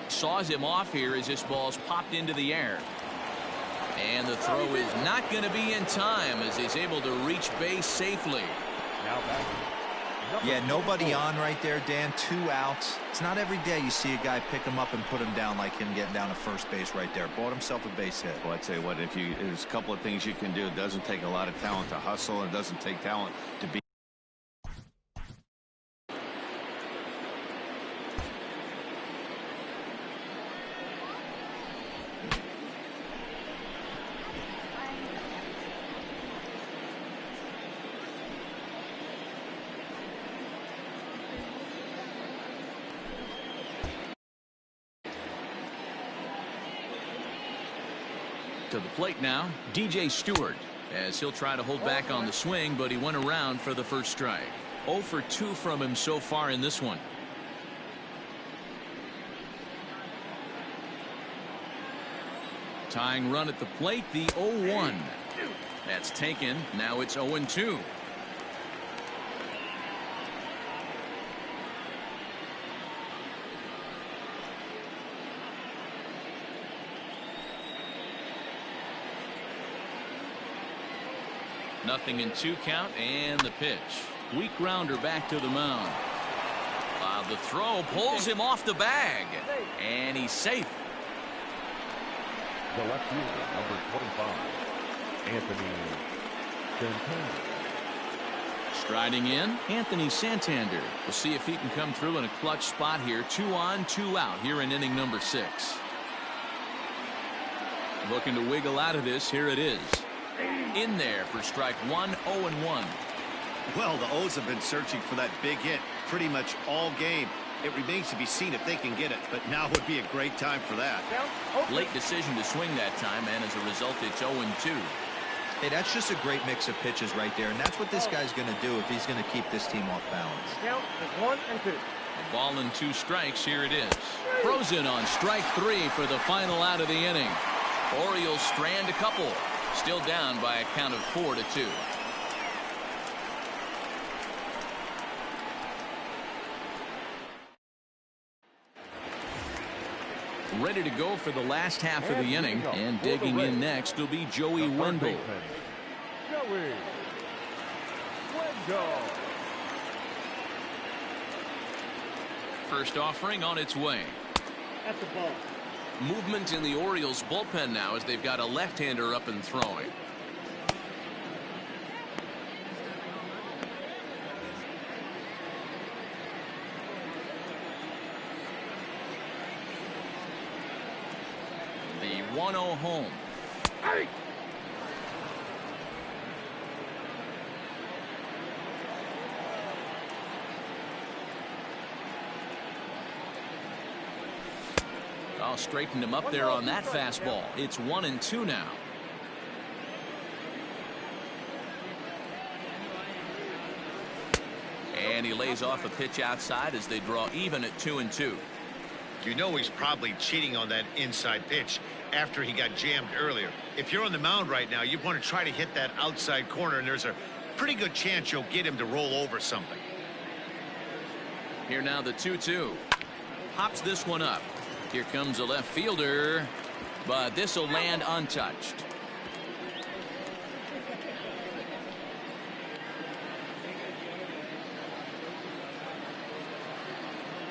A: Saws him off here as this ball's popped into the air. And the throw is not going to be in time as he's able to reach base safely.
C: Now back.
D: Yeah, nobody on right there, Dan. 2 outs. It's not every day you see a guy pick him up and put him down like him getting down to first base right there. Bought himself a base hit.
B: Well, I'd say what, there's a couple of things you can do. It doesn't take a lot of talent to hustle. It doesn't take talent to be.
A: To the plate now, DJ Stewart, as he'll try to hold back on the swing, but he went around for the first strike. 0 for 2 from him so far in this one. Tying run at the plate, the 0-1. That's taken. Now it's 0-2. Nothing in 2 count, and the pitch. Weak grounder back to the mound. The throw pulls him off the bag, and he's safe.
C: The left fielder, number 25, Anthony Santana.
E: Striding in, Anthony Santander. We'll see if he can come through in a clutch spot here. 2 on, 2 out here in inning number 6. Looking to wiggle out of this. Here it is. In there for strike 1, 0-1.
B: Well, the O's have been searching for that big hit pretty much all game. It remains to be seen if they can get it, but now would be a great time for that.
A: Late decision to swing that time, and as a result, it's 0-2.
D: Hey, that's just a great mix of pitches right there, and that's what this guy's going to do if he's going to keep this team off balance.
F: Count is 1 and 2.
A: A ball and 2 strikes. Here it is. Frozen on strike 3 for the final out of the inning. Orioles strand a couple. Still down by a count of 4-2. Ready to go for the last half of the inning, and digging in next will be Joey Wendell.
C: Joey Wendell.
A: First offering on its way.
F: That's the ball.
A: Movement in the Orioles bullpen now as they've got a left-hander up and throwing. The 1-0 home.
F: Hey!
A: I'll straighten him up there on that fastball. It's 1-2 now. And he lays off a pitch outside as they draw even at 2-2.
B: You know he's probably cheating on that inside pitch after he got jammed earlier. If you're on the mound right now, you want to try to hit that outside corner, and there's a pretty good chance you'll get him to roll over something.
A: Here now the 2-2. Pops this one up. Here comes a left fielder, but this will land untouched.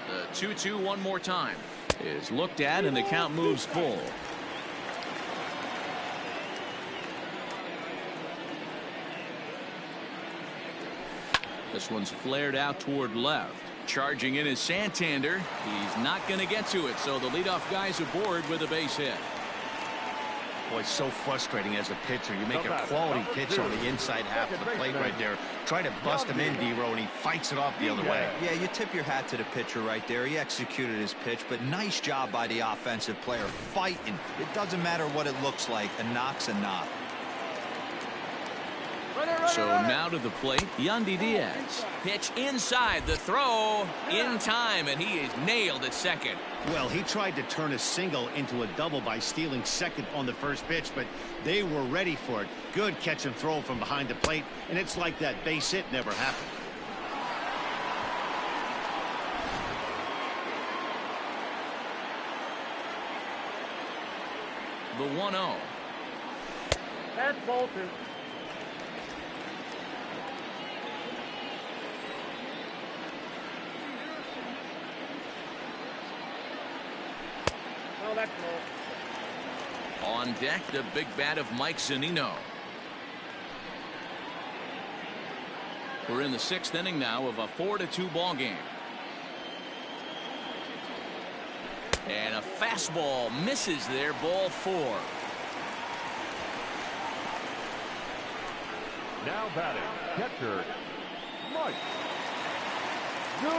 A: The 2-2 one more time is looked at, and the count moves full. This one's flared out toward left. Charging in is Santander. He's not going to get to it, so the leadoff guy's aboard with a base hit.
B: Boy, it's so frustrating as a pitcher. You make a quality pitch on the inside half of the plate right there. Try to bust him in, D-Row, and he fights it off the other way.
D: Yeah, you tip your hat to the pitcher right there. He executed his pitch, but nice job by the offensive player fighting. It doesn't matter what it looks like. A knock's a knock.
A: So now to the plate, Yandy Diaz. Pitch inside, the throw in time, and he is nailed at second.
B: Well, he tried to turn a single into a double by stealing second on the first pitch, but they were ready for it. Good catch and throw from behind the plate, and it's like that base hit never happened.
A: The 1-0.
F: That's ball 2. Oh, that's low.
A: On deck, the big bat of Mike Zunino. We're in the 6th inning now of a 4-2 ball game. And a fastball misses there, ball 4.
C: Now batting, catcher Mike.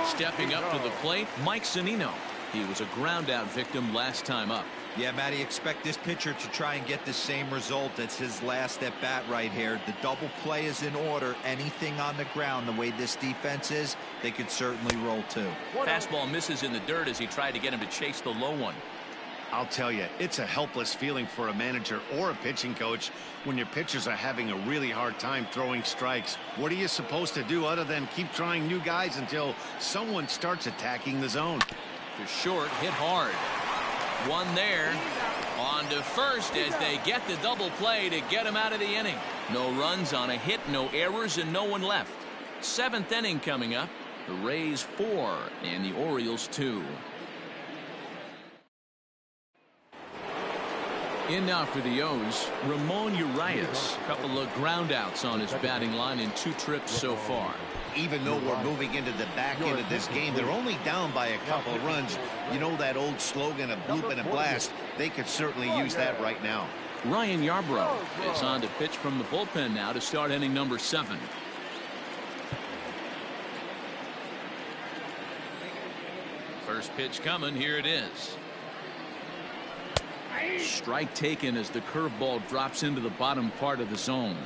A: Stepping up to the plate, Mike Zunino. He was a ground out victim last time up.
D: Yeah, Matty, expect this pitcher to try and get the same result. That's his last at bat right here. The double play is in order. Anything on the ground, the way this defense is, they could certainly roll too.
A: Fastball misses in the dirt as he tried to get him to chase the low one.
B: I'll tell you, it's a helpless feeling for a manager or a pitching coach when your pitchers are having a really hard time throwing strikes. What are you supposed to do other than keep trying new guys until someone starts attacking the zone?
A: To short, hit hard. One there. On to first as they get the double play to get him out of the inning. No runs on a hit, no errors, and no one left. 7th inning coming up. The Rays 4 and the Orioles 2.
E: In now for the O's, Ramon Urias. A couple of ground outs on his batting line in 2 trips so far.
B: Even though we're moving into the back end of this game, they're only down by a couple of runs. You know that old slogan, a bloop and a blast? They could certainly use that right now.
E: Ryan Yarbrough is on to pitch from the bullpen now to start inning number 7.
A: First pitch coming. Here it is.
E: Strike taken as the curveball drops into the bottom part of the zone.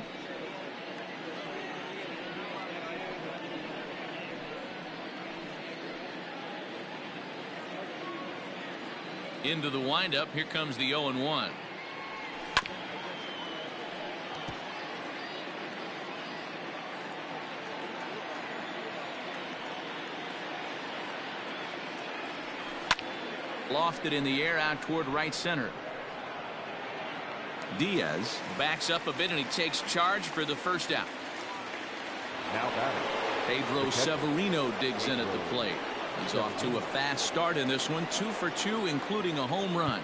A: Into the windup. Here comes the 0-1. Lofted in the air out toward right center.
E: Diaz
A: Backs up a bit and he takes charge for the first out.
C: Now batting.
E: Pedro Severino digs in at the plate. He's off to a fast start in this one, 2 for 2, including a home run.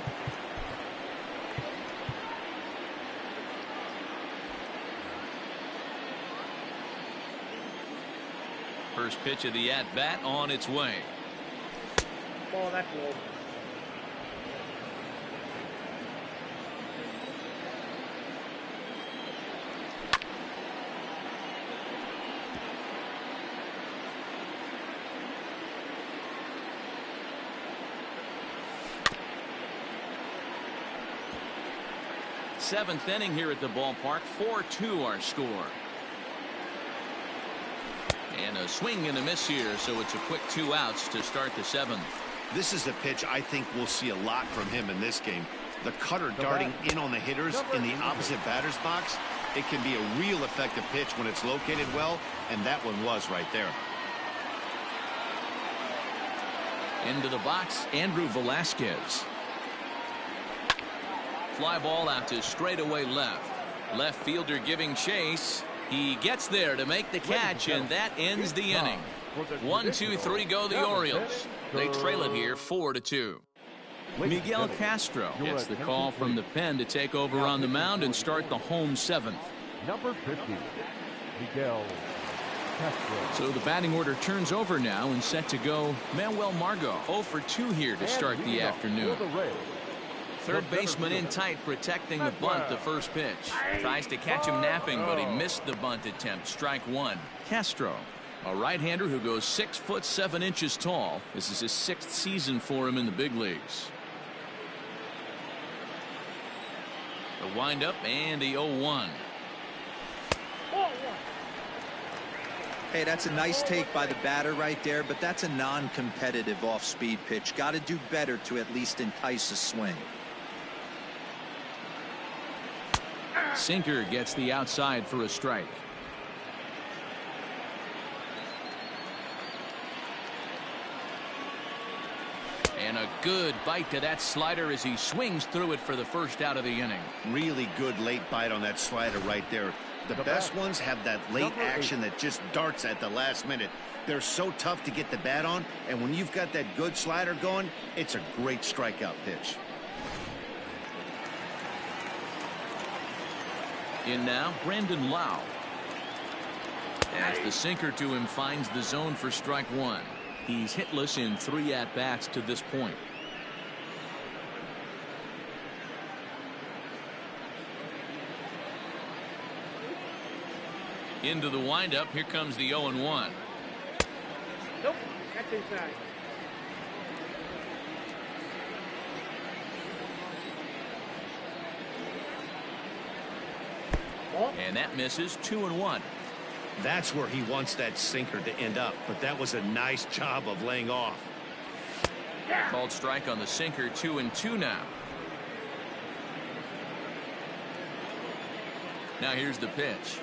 A: First pitch of the at-bat on its way.
F: Ball, that's low.
A: Seventh inning here at the ballpark. 4-2 our score. And a swing and a miss here, so it's a quick 2 outs to start the 7th.
B: This is a pitch I think we'll see a lot from him in this game. The cutter darting in on the hitters in the opposite batter's box. It can be a real effective pitch when it's located well, and that one was right there.
E: Into the box, Andrew Velasquez.
A: Fly ball out to straightaway left. Left fielder giving chase. He gets there to make the catch, and that ends the inning. 1, 2, 3 go the Orioles. They trail it here 4-2.
E: Miguel Castro gets the call from the pen to take over on the mound and start the home 7th.
C: Number 50, Miguel Castro.
E: So the batting order turns over now and set to go Manuel Margot. 0 for 2 here to start the afternoon.
A: Third baseman in tight, protecting the bunt. The first pitch tries to catch him napping, but he missed the bunt attempt. Strike 1.
E: Castro, a right-hander who goes 6 foot 7 inches tall. This is his 6th season for him in the big leagues.
A: The windup and the 0-1.
D: Hey, that's a nice take by the batter right there, but that's a non-competitive off-speed pitch. Got to do better to at least entice a swing.
E: Sinker gets the outside for a strike.
A: And a good bite to that slider as he swings through it for the first out of the inning.
B: Really good late bite on that slider right there. The best ones have that late action that just darts at the last minute. They're so tough to get the bat on, and when you've got that good slider going, it's a great strikeout pitch.
E: In now, Brandon Lau. As the sinker to him finds the zone for strike 1. He's hitless in 3 at-bats to this point.
A: Into the windup. Here comes the 0-1.
F: Nope, that's inside.
A: And that misses. 2-1.
B: That's where he wants that sinker to end up, but that was a nice job of laying off.
A: Called strike on the sinker. 2-2 now. Now here's the pitch.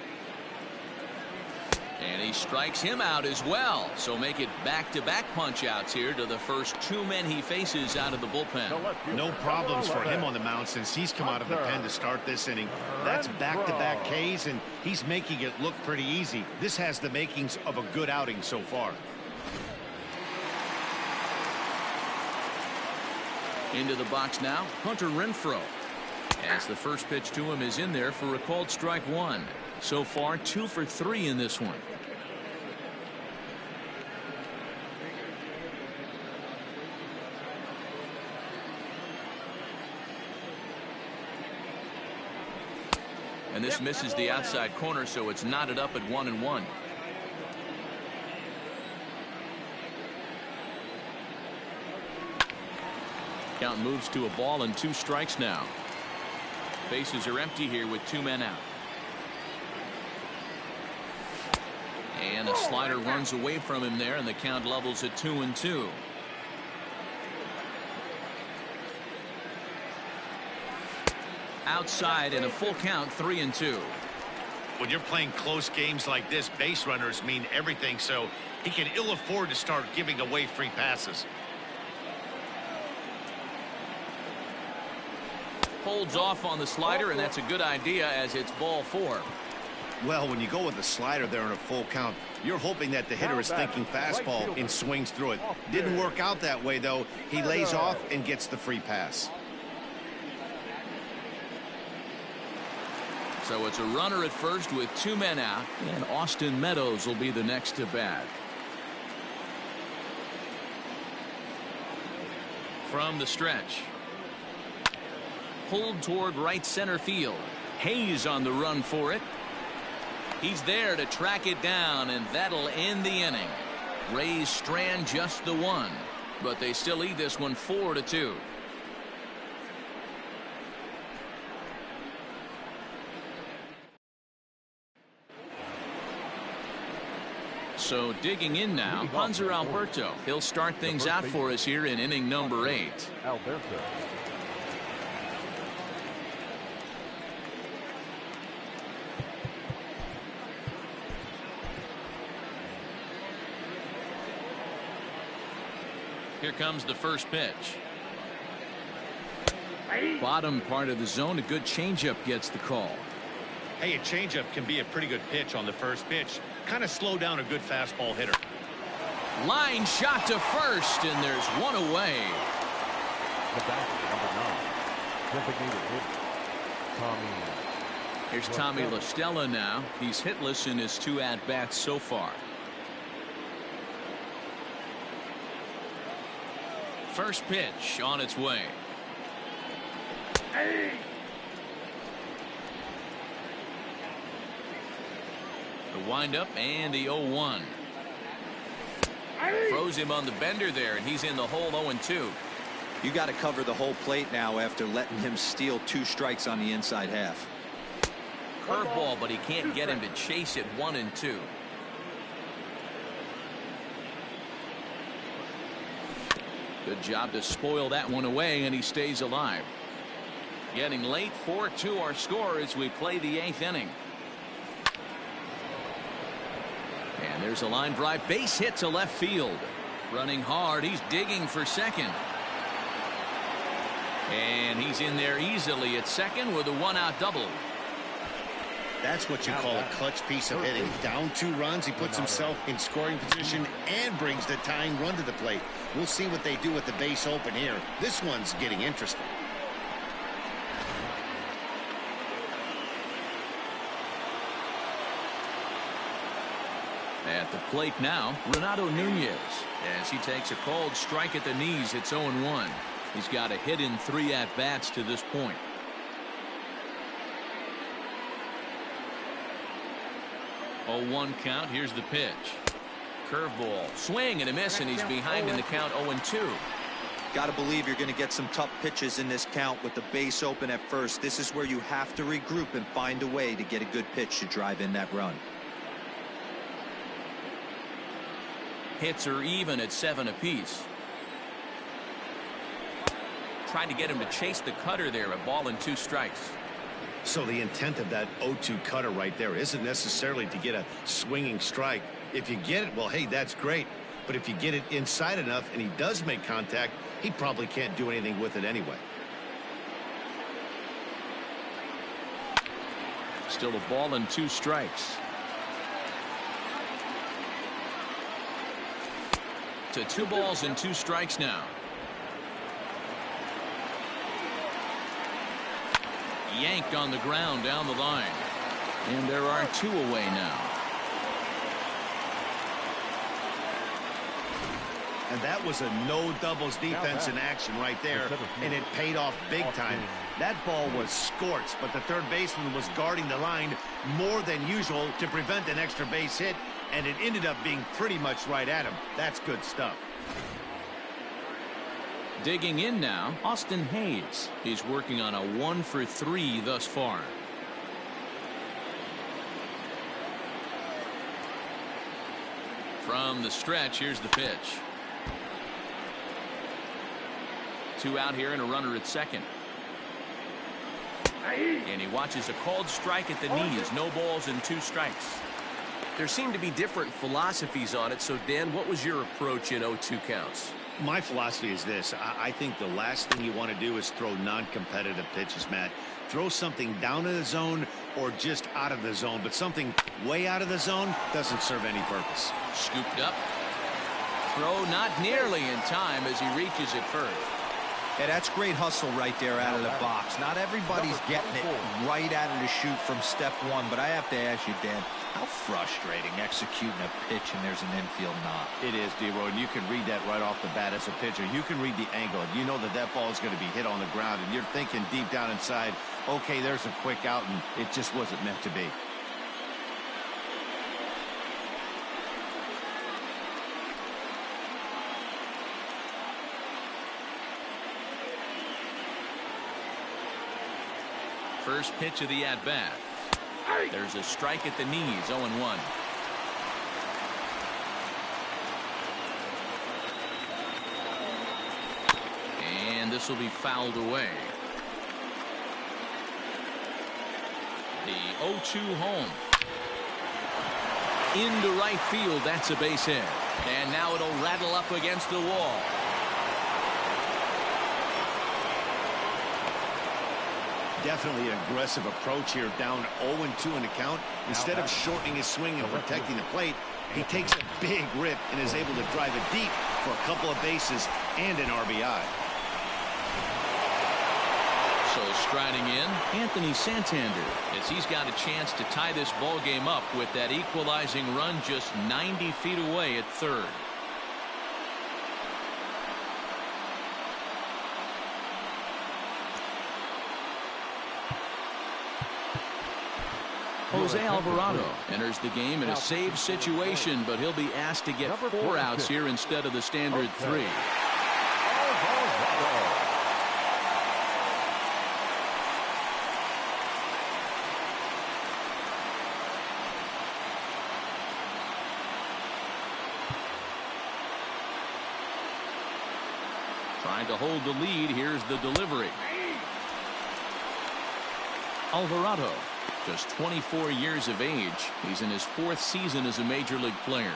A: And he strikes him out as well. So make it back-to-back punch-outs here to the first 2 men he faces out of the bullpen.
B: No problems for him on the mound since he's come out of the pen to start this inning. That's back-to-back Ks, and he's making it look pretty easy. This has the makings of a good outing so far.
E: Into the box now, Hunter Renfroe. As the first pitch to him is in there for a called strike one. So far 2 for 3 in this one. And this misses the outside corner, so it's knotted up at 1-1. Count moves to a ball and 2 strikes now. Bases are empty here with 2 men out. And a slider runs away from him there, and the count levels at 2-2. Outside in a full count, 3-2.
B: When you're playing close games like this, base runners mean everything, so he can ill afford to start giving away free passes.
E: Holds off on the slider, and that's a good idea as it's ball 4.
B: Well, when you go with the slider there in a full count, you're hoping that the hitter is thinking fastball and swings through it. Didn't work out that way, though. He lays off and gets the free pass.
E: So it's a runner at first with 2 men out, and Austin Meadows will be the next to bat. From the stretch. Pulled toward right center field. Hayes on the run for it. He's there to track it down, and that'll end the inning. Rays strand just the 1, but they still lead this one 4-2. So digging in now, Hanser Alberto. He'll start things out for us here in inning number 8.
C: Alberto.
E: Here comes the first pitch. Bottom part of the zone, a good changeup gets the call.
B: Hey, a changeup can be a pretty good pitch on the first pitch. Kind of slow down a good fastball hitter.
E: Line shot to first, and there's one away.
C: The back, number 9. Designated hitter, Tommy.
E: Here's Tommy La Stella now. He's hitless in his 2 at-bats so far. First pitch on its way. The windup and the 0-1. Throws him on the bender there, and he's in the hole 0-2.
D: You got to cover the whole plate now after letting him steal 2 strikes on the inside half.
E: Curveball, but he can't get him to chase it 1-2. Good job to spoil that one away, and he stays alive. Getting late, 4-2 our score as we play the 8th inning. And there's a line drive, base hit to left field. Running hard, he's digging for second. And he's in there easily at second with a 1-out double.
B: That's what you call a clutch piece of hitting. Down 2 runs, he puts himself in scoring position and brings the tying run to the plate. We'll see what they do with the base open here. This one's getting interesting.
E: At the plate now, Renato Nunez. As he takes a called strike at the knees, it's 0-1. He's got a hit in 3 at-bats to this point. Oh, 1 count. Here's the pitch. Curveball. Swing and a miss, and he's behind in the count 0-2.
D: Got to believe you're going to get some tough pitches in this count with the base open at first. This is where you have to regroup and find a way to get a good pitch to drive in that run.
E: Hits are even at 7 apiece. Tried to get him to chase the cutter there, a ball and 2 strikes.
B: So the intent of that 0-2 cutter right there isn't necessarily to get a swinging strike. If you get it, well, hey, that's great. But if you get it inside enough and he does make contact, he probably can't do anything with it anyway.
E: Still a ball and 2 strikes. To 2 balls and 2 strikes now. Yanked on the ground down the line. And there are 2 away now.
B: And that was a no doubles defense in action right there, and it paid off big time. That ball was scorched, but the third baseman was guarding the line more than usual to prevent an extra base hit, and it ended up being pretty much right at him. That's good stuff.
E: Digging in now, Austin Hayes. He's working on a 1-for-3 thus far. From the stretch, here's the pitch. 2 out here and a runner at second. And he watches a called strike at the knees. No balls and 2 strikes.
H: There seem to be different philosophies on it. So, Dan, what was your approach in 0-2 counts?
B: My philosophy is this. I think the last thing you want to do is throw non-competitive pitches, Matt. Throw something down in the zone or just out of the zone, but something way out of the zone doesn't serve any purpose.
E: Scooped up. Throw not nearly in time as he reaches it first.
D: Yeah, that's great hustle right there out of the box. Not everybody's getting it right out of the chute from step 1, but I have to ask you, Dan, how frustrating executing a pitch and there's an infield knock.
B: It is, D-Roy, and you can read that right off the bat as a pitcher. You can read the angle. You know that that ball is going to be hit on the ground, and you're thinking deep down inside, okay, there's a quick out, and it just wasn't meant to be.
E: First pitch of the at-bat. There's a strike at the knees, 0-1. And this will be fouled away. The 0-2 home. Into right field, that's a base hit. And now it'll rattle up against the wall.
B: Definitely an aggressive approach here, down 0-2 in the count. Instead of shortening his swing and protecting the plate, he takes a big rip and is able to drive it deep for a couple of bases and an RBI.
E: So striding in, Anthony Santander, as he's got a chance to tie this ball game up with that equalizing run just 90 feet away at third. Jose Alvarado enters the game in a save situation, but he'll be asked to get 4 outs here instead of the standard 3. Trying to hold the lead. Here's the delivery. Alvarado, just 24 years of age. He's in his 4th season as a major league player.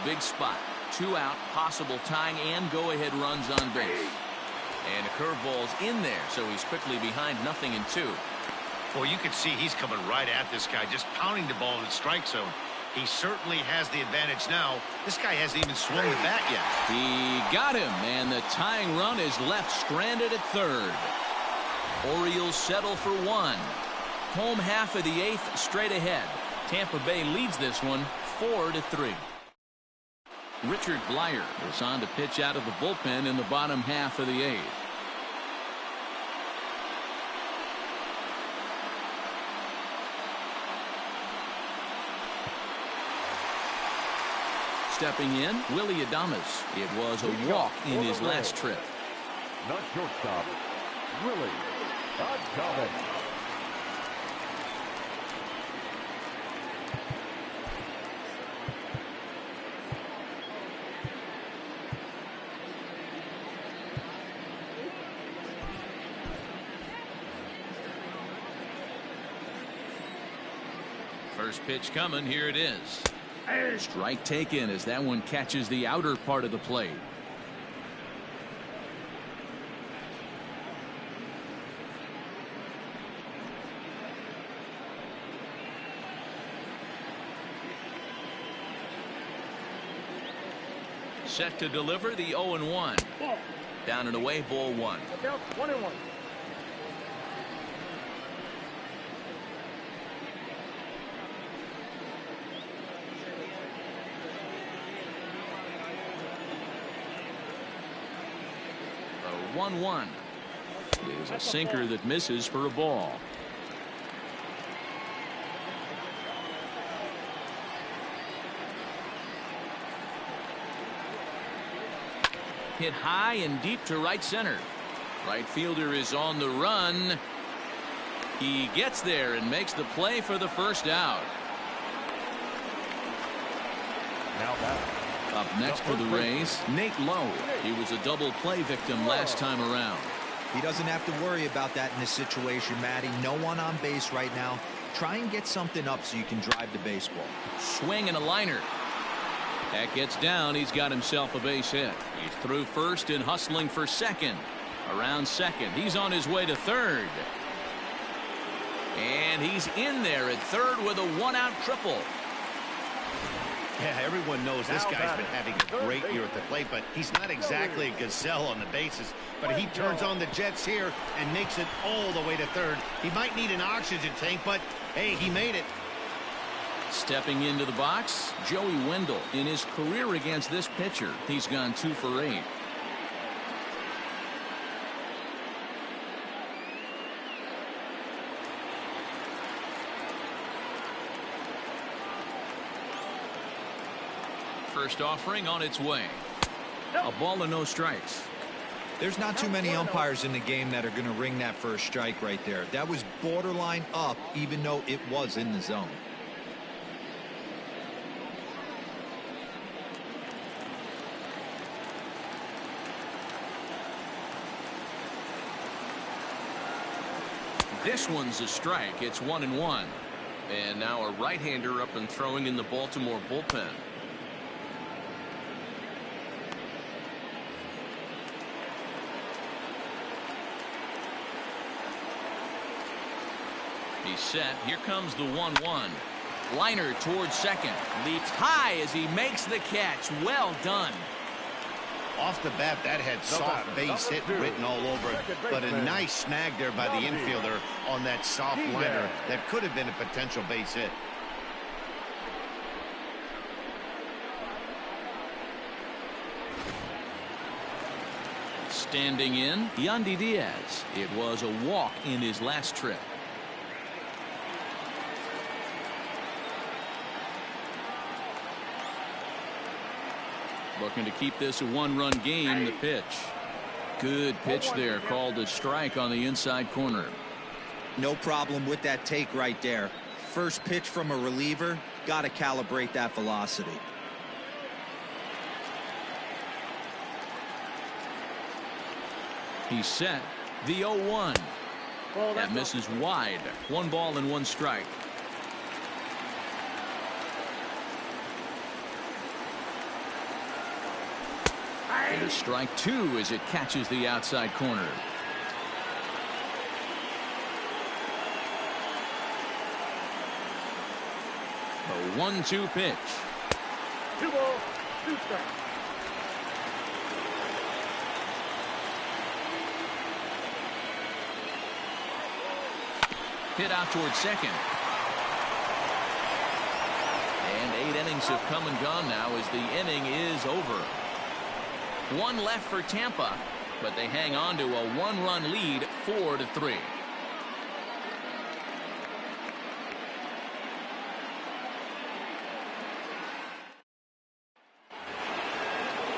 E: Big spot. 2 out, possible tying and go-ahead runs on base. And a curveball's in there, so he's quickly behind 0-2.
B: Well, you can see he's coming right at this guy, just pounding the ball in the strike zone. He certainly has the advantage now. This guy hasn't even swung the bat yet.
E: He got him, and the tying run is left stranded at third. Orioles settle for 1. Home half of the 8th straight ahead. Tampa Bay leads this one 4-3. Richard Blyer is on to pitch out of the bullpen in the bottom half of the 8th. Stepping in, Willie Adames. It was a walk in his last trip.
C: Not shortstop, Willie Adames.
E: First pitch coming. Here it is. Strike taken as that one catches the outer part of the plate. Set to deliver the 0-1.
A: Down and away, ball one.
F: Count 1-1.
A: A 1-1 is a sinker that misses for a ball. Hit high and deep to right center. Right fielder is on the run. He gets there and makes the play for the first out.
C: Now back.
A: Up next for the Rays, Nate Lowe. He was a double play victim last time around.
D: He doesn't have to worry about that in this situation, Matty. No one on base right now. Try and get something up so you can drive the baseball.
A: Swing and a liner. That gets down. He's got himself a base hit. He's through first and hustling for second. Around second. He's on his way to third. And he's in there at third with a one-out triple.
B: Yeah, everyone knows this guy's been having a great year at the plate, but he's not exactly a gazelle on the bases. But he turns on the jets here and makes it all the way to third. He might need an oxygen tank, but hey, he made it.
A: Stepping into the box, Joey Wendell. In his career against this pitcher, he's gone 2 for 8. First offering on its way. A ball and no strikes.
D: There's not too many umpires in the game that are going to ring that first strike right there. That was borderline up, even though it was in the zone.
A: This one's a strike. It's 1-1. And now a right-hander up and throwing in the Baltimore bullpen. He's set. Here comes the 1-1. Liner towards second. Leaps high as he makes the catch. Well done.
B: Off the bat, that had soft base hit written all over it, but a nice snag there by the infielder on that soft liner that could have been a potential base hit.
A: Standing in, Yandy Diaz. It was a walk in his last trip. Looking to keep this a one-run game. The pitch. Good pitch there, called a strike on the inside corner.
D: No problem with that take right there. First pitch from a reliever, got to calibrate that velocity.
A: He's set. The 0-1. That misses wide. 1 ball and 1 strike. Here's strike 2 as it catches the outside corner. The 1-2 pitch.
F: 2 balls, 2 strikes.
A: Hit out towards second. And 8 innings have come and gone now as the inning is over. 1 left for Tampa, but they hang on to a 1-run lead, 4-3.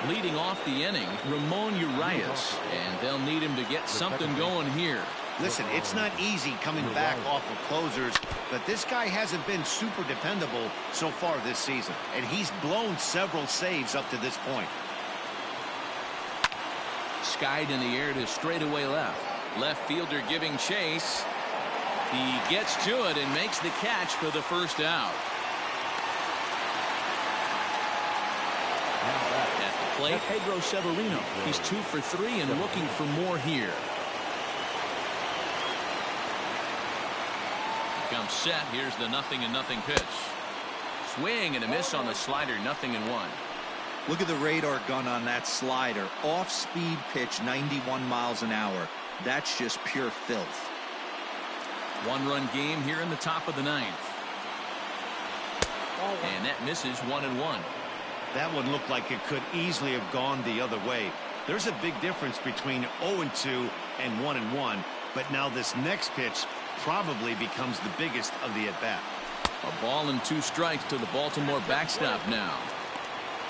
A: Leading off the inning, Ramon Urias, and they'll need him to get something going here.
B: Listen, it's not easy coming back off of closers, but this guy hasn't been super dependable so far this season, and he's blown several saves up to this point.
A: Skied in the air to straightaway left. Left fielder giving chase. He gets to it and makes the catch for the first out. At the plate, Pedro Severino. He's 2 for 3 and looking for more here. Comes set. Here's the 0-0 pitch. Swing and a miss on the slider. 0-1.
D: Look at the radar gun on that slider. Off-speed pitch, 91 miles an hour. That's just pure filth.
E: One-run game here in the top of the ninth. And that misses 1-1.
B: That one looked like it could easily have gone the other way. There's a big difference between 0-2 and 1-1, but now this next pitch probably becomes the biggest of the at-bat.
E: A ball and 2 strikes to the Baltimore backstop now.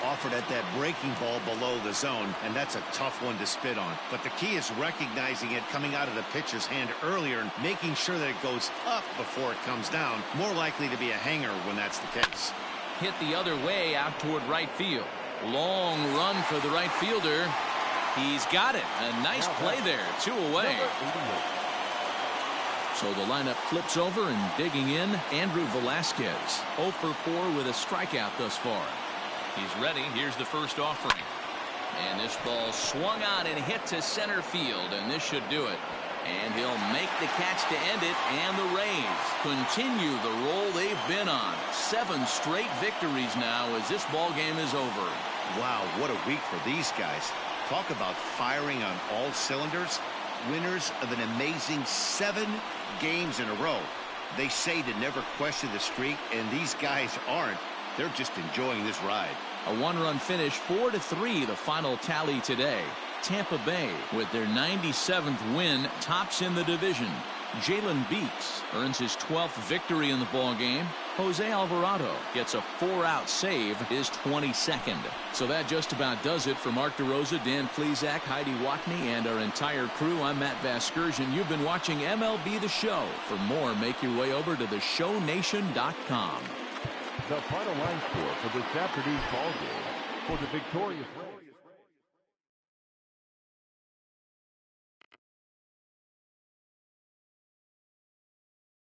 B: Offered at that breaking ball below the zone, and that's a tough one to spit on. But the key is recognizing it coming out of the pitcher's hand earlier and making sure that it goes up before it comes down. More likely to be a hanger when that's the case.
E: Hit the other way out toward right field. Long run for the right fielder. He's got it. A nice play there. 2 away. So the lineup flips over, and digging in, Andrew Velasquez. 0 for 4 with a strikeout thus far. He's ready. Here's the first offering. And this ball swung on and hit to center field, and this should do it. And he'll make the catch to end it, and the Rays continue the roll they've been on. 7 straight victories now as this ball game is over.
B: Wow, what a week for these guys. Talk about firing on all cylinders. Winners of an amazing 7 games in a row. They say to never question the streak, and these guys aren't. They're just enjoying this ride.
E: A 1-run finish, 4-3 the final tally today. Tampa Bay, with their 97th win, tops in the division. Jalen Beeks earns his 12th victory in the ballgame. Jose Alvarado gets a 4-out save, his 22nd. So that just about does it for Mark DeRosa, Dan Plesac, Heidi Watney, and our entire crew. I'm Matt Vasgersian. You've been watching MLB The Show. For more, make your way over to theshownation.com.
C: The final line score for this afternoon's ball game for the victorious Rays.